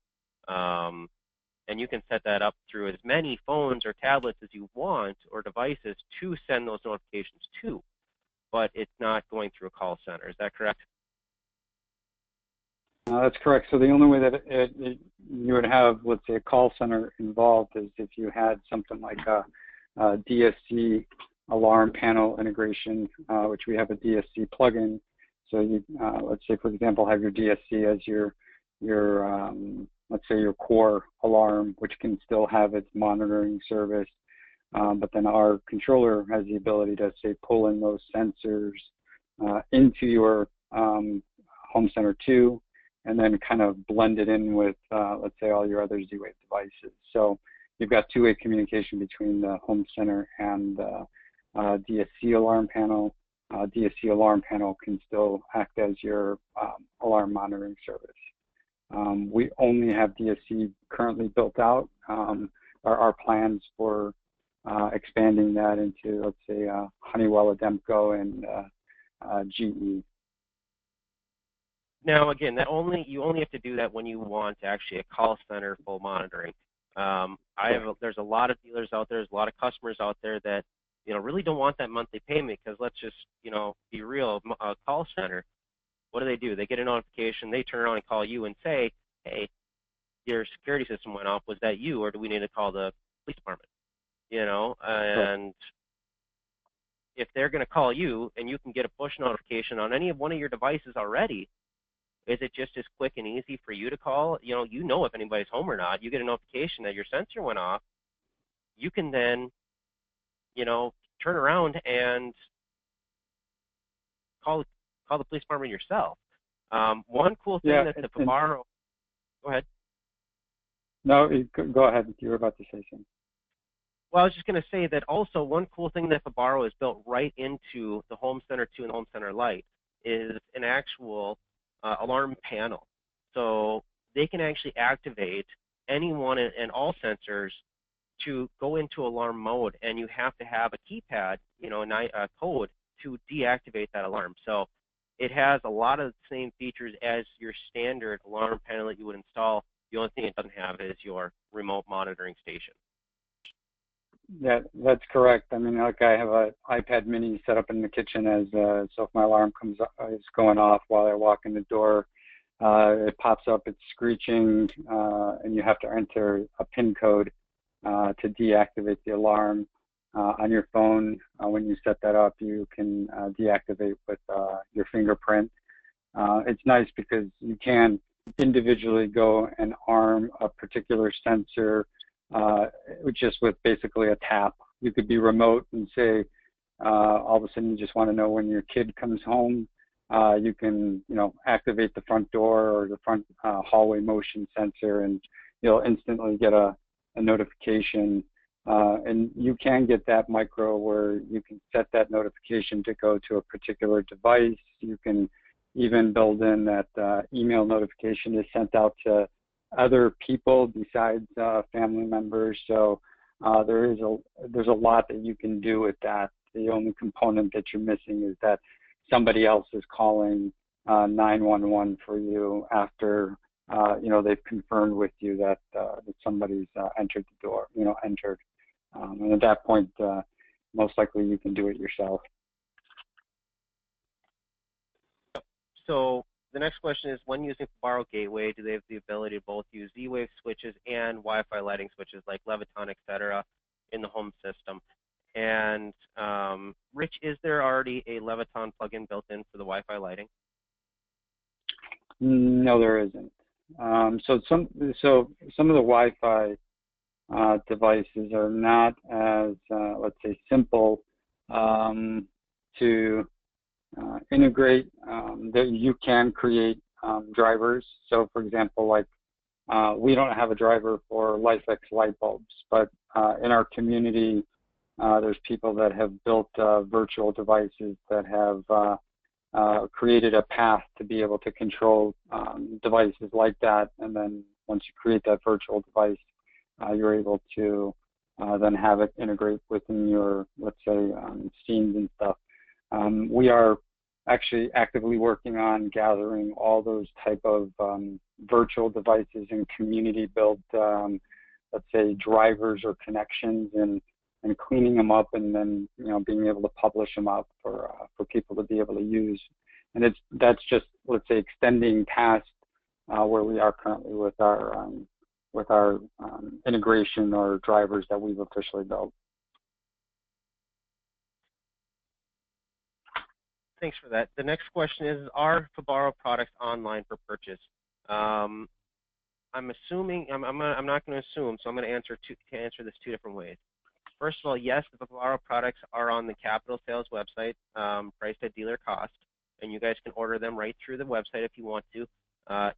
And you can set that up through as many phones or tablets as you want or devices to send those notifications to, but it's not going through a call center. Is that correct? That's correct. So the only way that you would have, let's say, a call center involved is if you had something like a DSC alarm panel integration, which we have a DSC plugin. So you, let's say, for example, have your DSC as your let's say your core alarm, which can still have its monitoring service. But then our controller has the ability to, say, pull in those sensors into your Home Center 2, and then kind of blend it in with, let's say, all your other Z-Wave devices. So you've got two-way communication between the Home Center and the DSC alarm panel. DSC alarm panel can still act as your alarm monitoring service. We only have DSC currently built out. Our plans for expanding that into, let's say, Honeywell, Ademco, and GE. Now, again, you only have to do that when you want actually a call center full monitoring. There's a lot of dealers out there, there's a lot of customers out there that really don't want that monthly payment because let's just be real. A call center, what do? They get a notification, they turn around and call you and say, hey, your security system went off. Was that you, or do we need to call the police department? And if they're going to call you and you can get a push notification on any of one of your devices already, is it just as quick and easy for you to call? You know if anybody's home or not. You get a notification that your sensor went off. You can then, turn around and call the police department yourself. One cool thing that the Fibaro. Go ahead. No, go ahead. You were about to say something. Well, I was just going to say that also one cool thing that Fibaro has built right into the Home Center 2 and the Home Center Lite is an actual alarm panel. So they can actually activate any one and all sensors to go into alarm mode, and you have to have a keypad, a code to deactivate that alarm. So it has a lot of the same features as your standard alarm panel that you would install. The only thing it doesn't have is your remote monitoring station. Yeah, that's correct. I mean, like I have an iPad mini set up in the kitchen so if my alarm is going off while I walk in the door, it pops up, it's screeching, and you have to enter a PIN code to deactivate the alarm. On your phone, when you set that up, you can deactivate with your fingerprint. It's nice because you can individually go and arm a particular sensor just with basically a tap. You could be remote and say, all of a sudden you just want to know when your kid comes home. You can, activate the front door or the front hallway motion sensor, and you'll instantly get a notification. And you can get that micro where you can set that notification to go to a particular device. You can even build in that email notification is sent out to other people besides family members. So there's a lot that you can do with that. The only component that you're missing is that somebody else is calling 911 for you after they've confirmed with you that somebody's entered the door, and at that point, most likely you can do it yourself. So the next question is, when using Fibaro Gateway, do they have the ability to both use Z-Wave switches and Wi-Fi lighting switches like Leviton, etc., in the home system? And Rich, is there already a Leviton plugin built in for the Wi-Fi lighting? No, there isn't. So some of the Wi-Fi devices are not as let's say simple to integrate. That you can create drivers. So, for example, like we don't have a driver for LifeX light bulbs, but in our community, there's people that have built virtual devices that have created a path to be able to control devices like that. And then once you create that virtual device, you're able to then have it integrate within your, let's say, scenes and stuff. We are actually actively working on gathering all those type of virtual devices and community built let's say, drivers or connections and cleaning them up, and then being able to publish them out for people to be able to use. And that's just, let's say, extending past where we are currently with our integration or drivers that we've officially built. Thanks for that. The next question is, are Fibaro products online for purchase? I'm assuming, I'm not going to assume, so I'm going to answer this two different ways. First of all, yes, the Fibaro products are on the Capital Sales website, priced at dealer cost, and you guys can order them right through the website if you want to.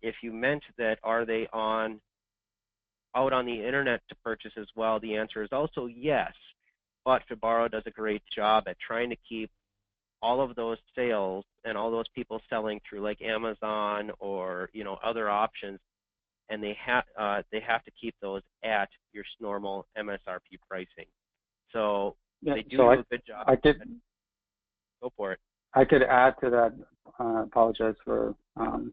If you meant that, are they out on the internet to purchase as well, the answer is also yes, but Fibaro does a great job at trying to keep all of those sales and all those people selling through like Amazon or other options, and they have to keep those at your normal MSRP pricing. So they do a good job. Go for it. I could add to that. Apologize for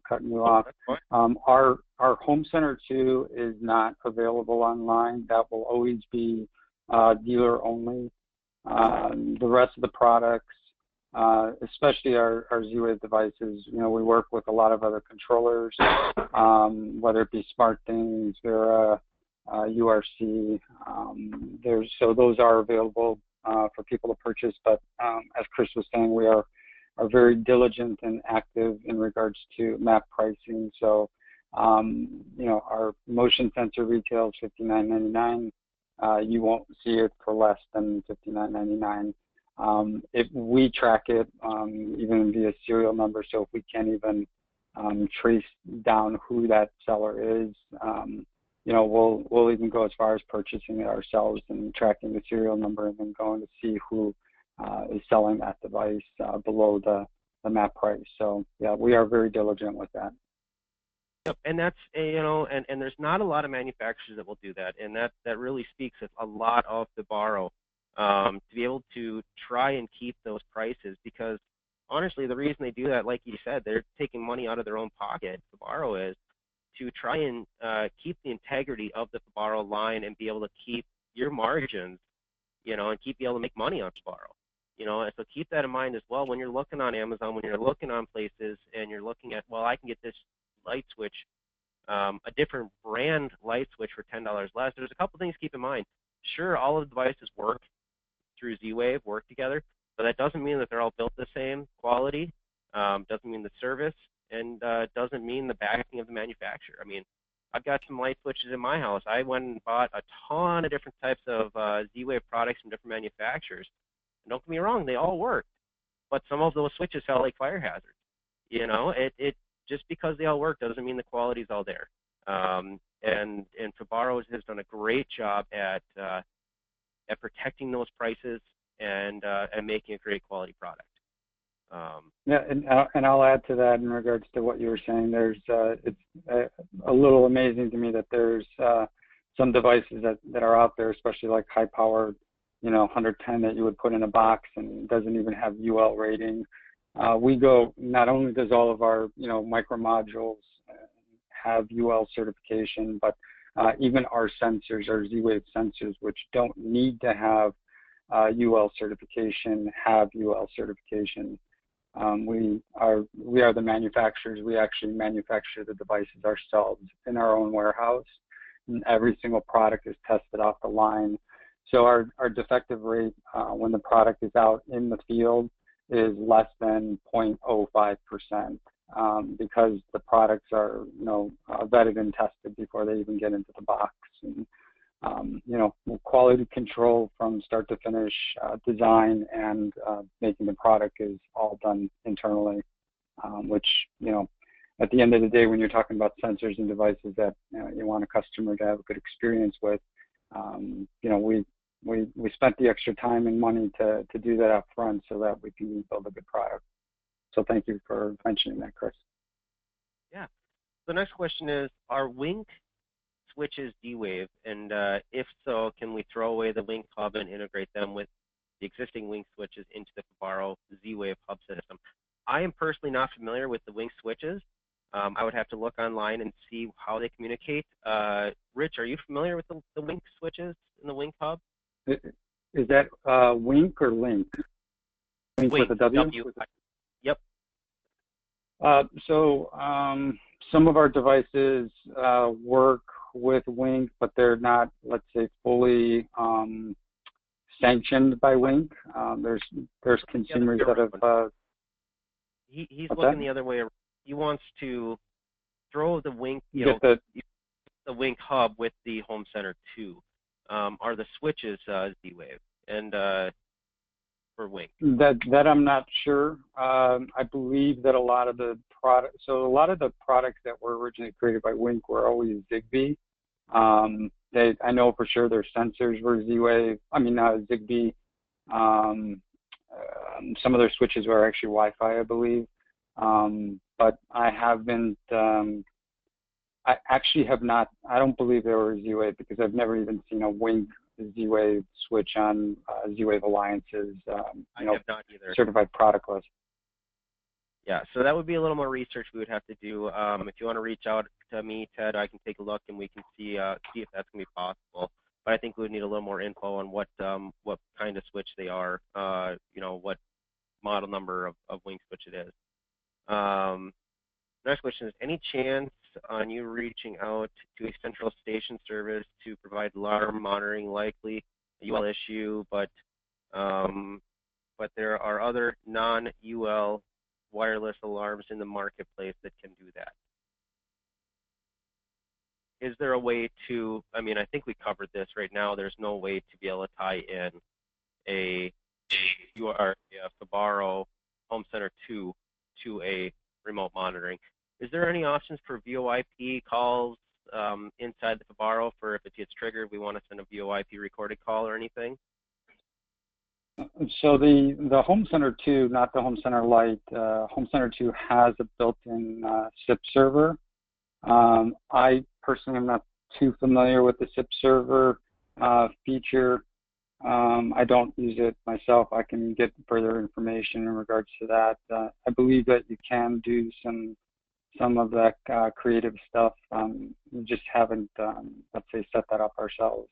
cutting you off. Our Home Center 2 is not available online. That will always be dealer only. The rest of the products, especially our Z-Wave devices, we work with a lot of other controllers, whether it be SmartThings, Vera, URC. So those are available for people to purchase. But as Chris was saying, we are very diligent and active in regards to map pricing. So our motion sensor retails $59.99. You won't see it for less than $59.99. If we track it even via serial number, so if we can't even trace down who that seller is, we'll even go as far as purchasing it ourselves and tracking the serial number and then going to see who is selling that device below the map price. So yeah, we are very diligent with that. Yep, and that's and there's not a lot of manufacturers that will do that, and that really speaks a lot of Fibaro to be able to try and keep those prices, because honestly, the reason they do that, like you said, they're taking money out of their own pocket. Fibaro is to try and keep the integrity of the Fibaro line and be able to keep your margins, and be able to make money on Fibaro. And so keep that in mind as well when you're looking on Amazon, when you're looking on places, and you're looking at, well, I can get this light switch, a different brand light switch for $10 less. There's a couple things to keep in mind. Sure, all of the devices work through Z-Wave, work together, but that doesn't mean that they're all built the same quality, doesn't mean the service, and doesn't mean the backing of the manufacturer. I mean, I've got some light switches in my house. I went and bought a ton of different types of Z-Wave products from different manufacturers. And don't get me wrong, they all work, but some of those switches felt like fire hazards. It just because they all work doesn't mean the quality's all there. And Fibaro has done a great job at protecting those prices and making a great quality product. Yeah, and I'll add to that in regards to what you were saying. It's a little amazing to me that there's some devices that are out there, especially like high-powered, 110 that you would put in a box and doesn't even have UL rating. Not only does all of our, micro modules have UL certification, but even our sensors, our Z-Wave sensors, which don't need to have UL certification, have UL certification. We are the manufacturers. We actually manufacture the devices ourselves in our own warehouse, and every single product is tested off the line. So our defective rate when the product is out in the field is less than 0.05%, because the products are vetted and tested before they even get into the box. And quality control from start to finish, design and making the product is all done internally, which at the end of the day, when you're talking about sensors and devices that you want a customer to have a good experience with, we spent the extra time and money to do that up front so that we can build a good product. So thank you for mentioning that, Chris. Yeah. The next question is, are Wink switches D-Wave? And if so, can we throw away the Wink hub and integrate them with the existing Wink switches into the Fibaro Z-Wave hub system? I am personally not familiar with the Wink switches. I would have to look online and see how they communicate. Rich, are you familiar with the Wink switches in the Wink hub? Is that Wink or Link? Wink Wink, with a W? Yep. So some of our devices work with Wink, but they're not, let's say, fully sanctioned by Wink. There's consumers that have. He's looking the other way around. He wants to throw the Wink, the Wink hub with the Home Center 2. Are the switches Z-Wave and for Wink? That I'm not sure. I believe that a lot of the products that were originally created by Wink were always Zigbee. I know for sure their sensors were Z-Wave. Zigbee. Some of their switches were actually Wi-Fi, I believe. But I haven't. I actually have not. I don't believe they were Z-Wave because I've never even seen a Wink Z-Wave switch on Z-Wave Alliance's I have not either. certified product list. Yeah, so that would be a little more research we would have to do. If you want to reach out to me, Ted, I can take a look and we can see if that's going to be possible. But I think we would need a little more info on what kind of switch they are. What model number of Wink switch it is. Next question is, any chance on you reaching out to a central station service to provide alarm monitoring? Likely a UL issue, but there are other non-UL wireless alarms in the marketplace that can do that. Is there a way to, I think we covered this right now, there's no way to be able to tie in a Fibaro Home Center 2 to a remote monitoring. Is there any options for VoIP calls inside the Fibaro for if it gets triggered, we want to send a VoIP recorded call or anything? So the Home Center 2, not the Home Center Lite, Home Center 2 has a built-in SIP server. I personally am not too familiar with the SIP server feature. I don't use it myself. I can get further information in regards to that. I believe that you can do some of that creative stuff. We just haven't, let's say, set that up ourselves.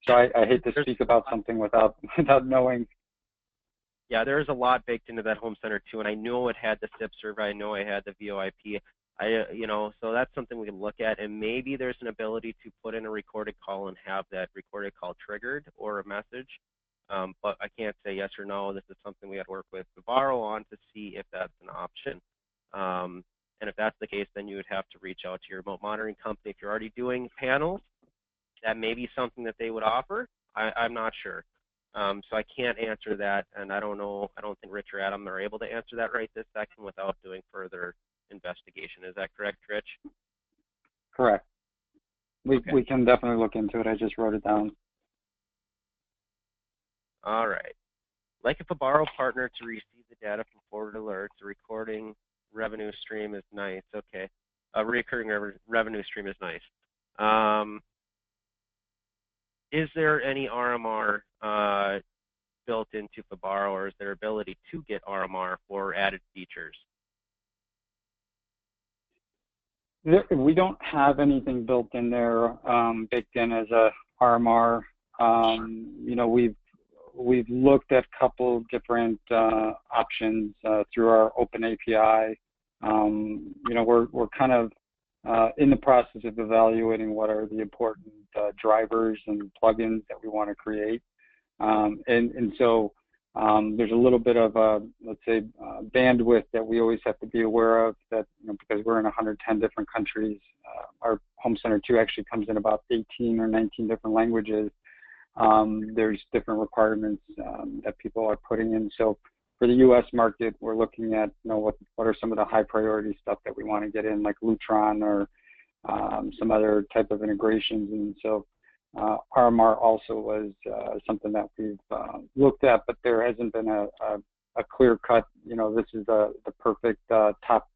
So I hate to speak about something without knowing. Yeah, there is a lot baked into that Home Center 2, and I know it had the SIP server. I know I had the VoIP. So that's something we can look at, and maybe there's an ability to put in a recorded call and have that recorded call triggered or a message. But I can't say yes or no. This is something we had to work with Fibaro on to see if that's an option. And if that's the case, then you would have to reach out to your remote monitoring company. If you're already doing panels, that may be something that they would offer. I'm not sure. So I can't answer that, and I don't know. I don't think Rich or Adam are able to answer that right this second without doing further investigation. Is that correct, Rich? Correct. We can definitely look into it. I just wrote it down. All right. Like a Fibaro partner to receive the data from forward alerts, a recording revenue stream is nice. Okay. A recurring revenue stream is nice. Is there any RMR built into Fibaro, or is there ability to get RMR for added features? We don't have anything built in there, baked in as a RMR. We've looked at a couple different options through our open API. We're kind of in the process of evaluating what are the important drivers and plugins that we want to create. So there's a little bit of let's say bandwidth that we always have to be aware of, that because we're in 110 different countries. Our Home Center 2 actually comes in about 18 or 19 different languages. There's different requirements that people are putting in. So for the U.S. market, we're looking at what are some of the high priority stuff that we want to get in, like Lutron or some other type of integrations. And so RMR also was something that we've looked at, but there hasn't been a clear cut, this is the perfect top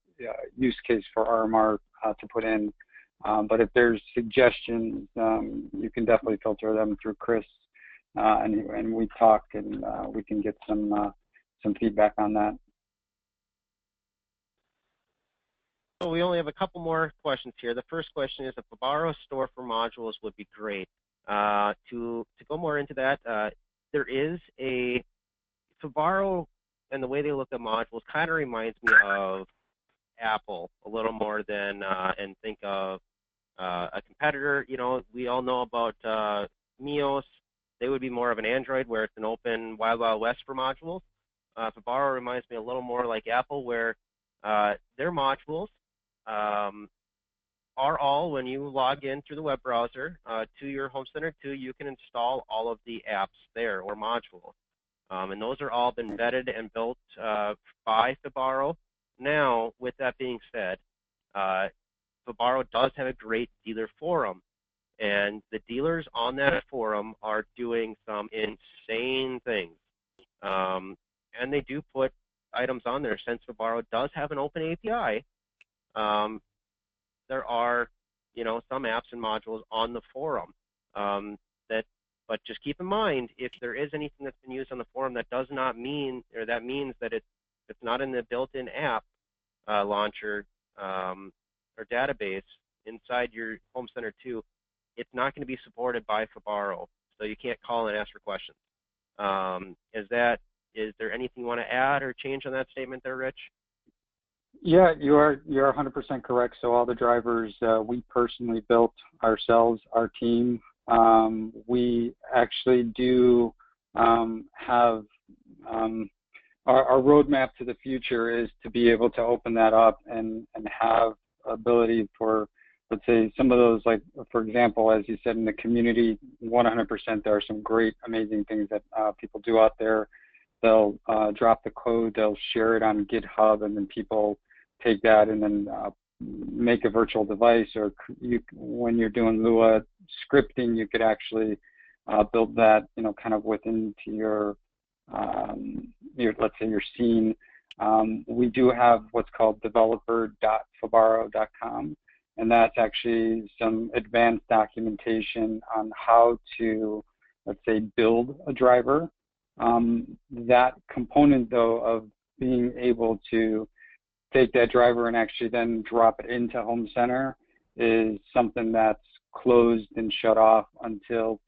use case for RMR to put in. But if there's suggestions, you can definitely filter them through Chris, and we talk, and we can get some feedback on that. So we only have a couple more questions here. The first question is, a Fibaro store for modules would be great. To go more into that, there is a Fibaro, and the way they look at modules kind of reminds me of Apple a little more than, and think of a competitor. You know, we all know about Mios. They would be more of an Android, where it's an open Wild Wild West for modules. Fibaro reminds me a little more like Apple, where their modules are all, when you log in through the web browser to your Home Center 2, you can install all of the apps there, or modules. And those are all been vetted and built by Fibaro. Now, with that being said, Fibaro does have a great dealer forum, and the dealers on that forum are doing some insane things. And they do put items on there. Since Fibaro does have an open API, there are, you know, some apps and modules on the forum but just keep in mind, if there is anything that's been used on the forum, that does not mean, or that means that it's not in the built-in app launcher or database inside your Home Center 2, it's not going to be supported by Fibaro, so you can't call and ask for questions. Is there anything you want to add or change on that statement there, Rich? Yeah, you're 100% correct. So all the drivers we personally built ourselves, our team. We actually do have our roadmap to the future is to be able to open that up and have ability for, let's say, some of those, like, for example, as you said, in the community, 100%, there are some great, amazing things that people do out there. They'll drop the code, they'll share it on GitHub, and then people take that and then make a virtual device, or when you're doing Lua scripting, you could actually build that, you know, kind of within to your let's say your scene. We do have what's called developer.fibaro.com, and that's actually some advanced documentation on how to, let's say, build a driver. That component, though, of being able to take that driver and actually then drop it into Home Center is something that's closed and shut off until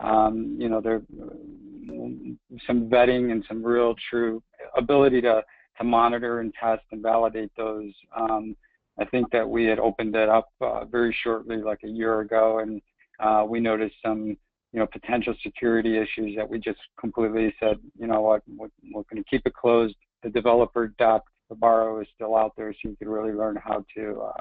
you know, there's some vetting and some real true ability to monitor and test and validate those. I think that we had opened it up very shortly, like a year ago, and we noticed some, you know, potential security issues that we just completely said, you know what, we're going to keep it closed. The developer.fibaro is still out there, so you can really learn how to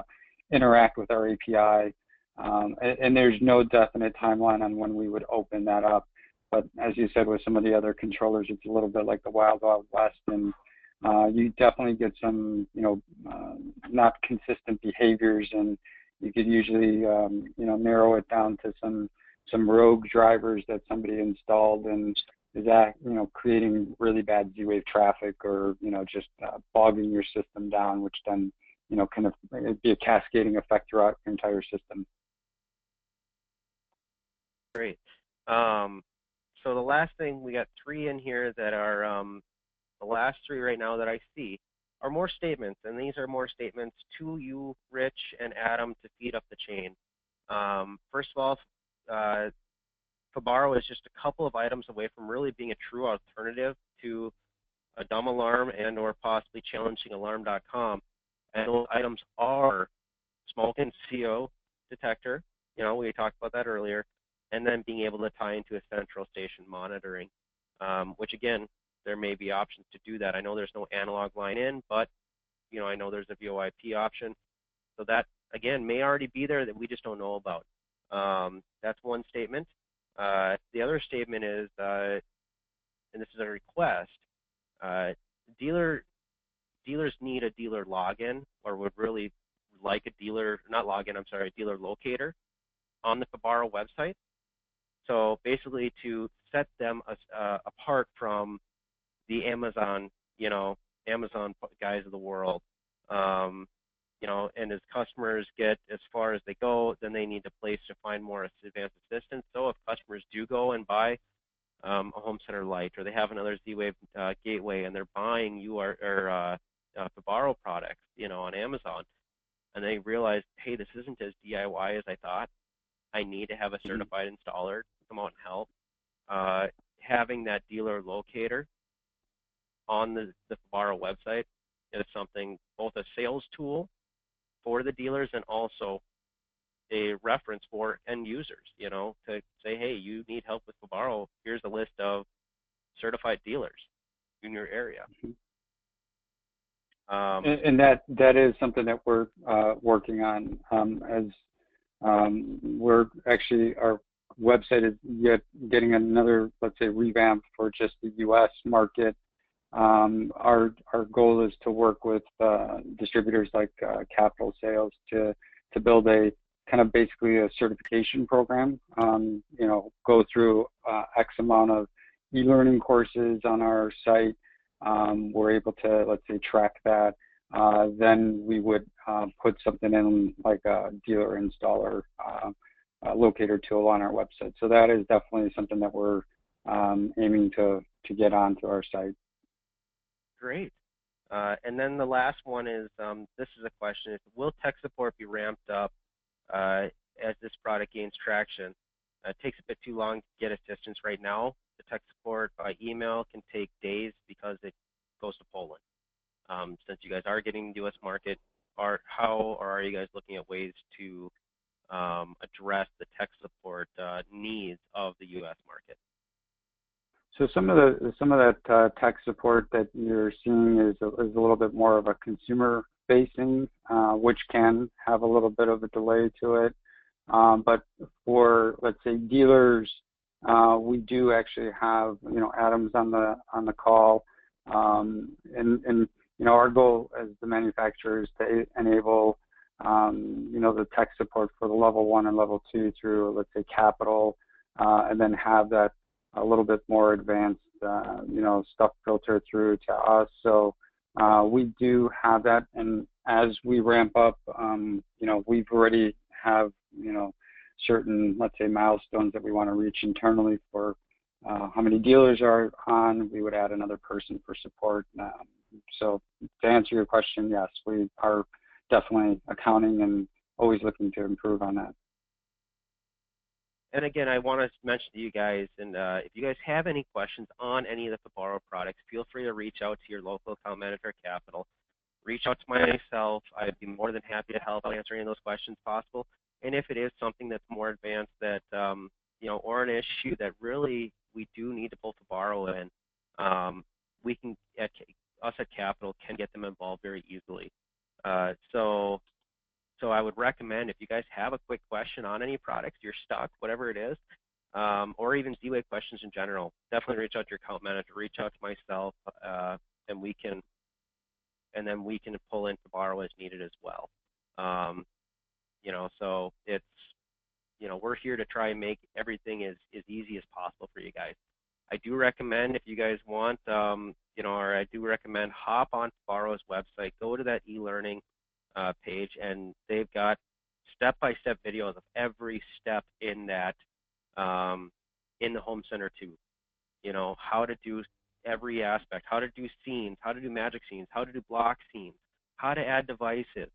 interact with our API. And there's no definite timeline on when we would open that up. But as you said, with some of the other controllers, it's a little bit like the Wild Wild West, and you definitely get some, you know, not consistent behaviors, and you could usually, you know, narrow it down to some rogue drivers that somebody installed and is that, you know, creating really bad Z-Wave traffic, or, you know, just bogging your system down, which then, you know, kind of it'd be a cascading effect throughout your entire system. Great. So the last thing, we got 3 in here that are, the last 3 right now that I see are more statements, and these are more statements to you, Rich and Adam, to feed up the chain. First of all, Fibaro is just a couple of items away from really being a true alternative to a dumb alarm and or possibly challenging alarm.com. And those items are smoke and CO detector, you know, we talked about that earlier, and then being able to tie into a central station monitoring, which again, there may be options to do that. I know there's no analog line in, but you know, I know there's a VoIP option. So that, again, may already be there that we just don't know about. That's one statement. The other statement is, and this is a request, dealers need a dealer login, or would really like a dealer, not login, I'm sorry, a dealer locator on the Fibaro website. So basically to set them apart from the Amazon, you know, Amazon guys of the world. You know, and as customers get as far as they go, then they need a place to find more advanced assistance. So if customers do go and buy a Home Center Lite, or they have another Z-Wave gateway, and they're buying Fibaro products, you know, on Amazon, and they realize, hey, this isn't as DIY as I thought. I need to have a certified installer to come out and help. Having that dealer locator on the Fibaro website is something, both a sales tool for the dealers and also a reference for end users, you know, to say, hey, you need help with Fibaro, here's a list of certified dealers in your area. And that is something that we're working on, as we're actually, our website is yet getting another, let's say, revamp for just the U.S. market. Our goal is to work with distributors like Capital Sales to build a kind of basically a certification program. You know, go through X amount of e-learning courses on our site. We're able to, let's say, track that. Then we would put something in like a dealer installer locator tool on our website. So that is definitely something that we're aiming to get onto our site. Great. And then the last one is, this is a question, will tech support be ramped up as this product gains traction? It takes a bit too long to get assistance right now. The tech support by email can take days because it goes to Poland. Since you guys are getting the U.S. market, how are you guys looking at ways to address the tech support needs of the U.S. market? So some of that tech support that you're seeing is a little bit more of a consumer facing, which can have a little bit of a delay to it. But for, let's say, dealers, we do actually have, you know, Adam's on the call, and you know, our goal as the manufacturer is to enable you know, the tech support for the level 1 and level 2 through, let's say, Capital, and then have that a little bit more advanced, you know, stuff filter through to us. So we do have that, and as we ramp up, you know, we've already have, you know, certain, let's say, milestones that we want to reach internally for how many dealers are on. We would add another person for support. So to answer your question, yes, we are definitely accounting and always looking to improve on that. And again, I want to mention to you guys, and if you guys have any questions on any of the Fibaro products, feel free to reach out to your local account manager at Capital. Reach out to myself. I'd be more than happy to help answer any of those questions possible. And if it is something that's more advanced that, you know, or an issue that really we do need to pull Fibaro in, we can, us at Capital can get them involved very easily. So I would recommend, if you guys have a quick question on any products, you're stuck, whatever it is, or even Z-Wave questions in general, definitely reach out to your account manager, reach out to myself, and then we can pull in Fibaro as needed as well. You know, so it's, you know, we're here to try and make everything as easy as possible for you guys. I do recommend, if you guys want, you know, or I do recommend, hop on Fibaro's website, go to that e-learning page, and they've got step-by-step videos of every step in that, in the Home Center 2. You know, how to do every aspect, how to do scenes, how to do magic scenes, how to do block scenes, how to add devices.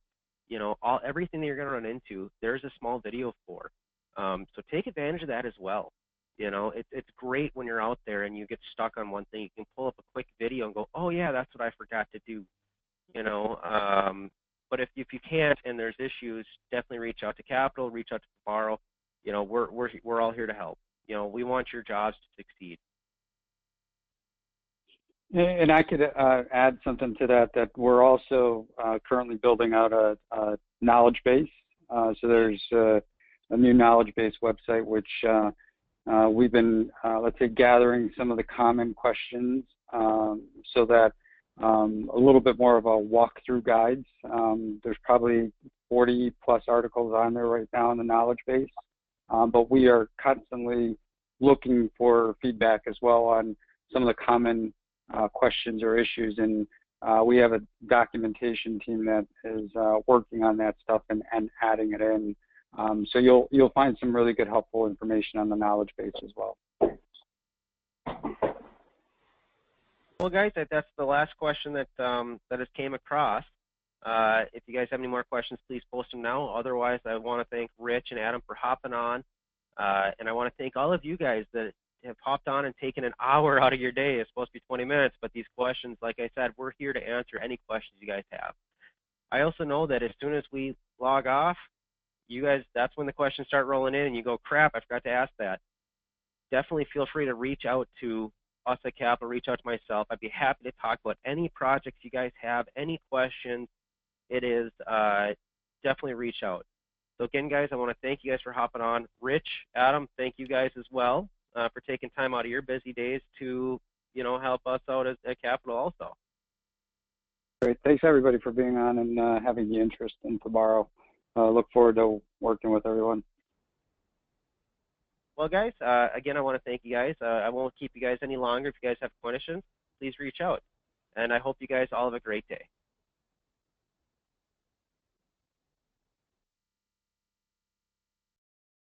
You know, everything that you're going to run into, there's a small video for. So take advantage of that as well. You know, it's great when you're out there and you get stuck on one thing. You can pull up a quick video and go, oh yeah, that's what I forgot to do. You know, but if you can't and there's issues, definitely reach out to Capital, reach out to Fibaro. You know, we're all here to help. You know, we want your jobs to succeed. And I could add something to that we're also currently building out a knowledge base. So there's a new knowledge base website, which we've been, let's say, gathering some of the common questions so that a little bit more of a walkthrough guides. There's probably 40 plus articles on there right now in the knowledge base, but we are constantly looking for feedback as well on some of the common questions or issues, and we have a documentation team that is working on that stuff and adding it in. So you'll find some really good helpful information on the knowledge base as well. Well, guys, that's the last question that has came across. If you guys have any more questions, please post them now. Otherwise, I want to thank Rich and Adam for hopping on. And I want to thank all of you guys that have hopped on and taken an hour out of your day. It's supposed to be 20 minutes, but these questions, like I said, we're here to answer any questions you guys have. I also know that as soon as we log off, you guys, that's when the questions start rolling in and you go, crap, I forgot to ask that. Definitely feel free to reach out to us at Capital, reach out to myself. I'd be happy to talk about any projects you guys have, any questions. It is definitely reach out. So again, guys, I want to thank you guys for hopping on. Rich, Adam, thank you guys as well for taking time out of your busy days to, help us out at Capital also. Great. Thanks, everybody, for being on and having the interest in Fibaro. Look forward to working with everyone. Well, guys, again, I want to thank you guys. I won't keep you guys any longer. If you guys have questions, please reach out. And I hope you guys all have a great day.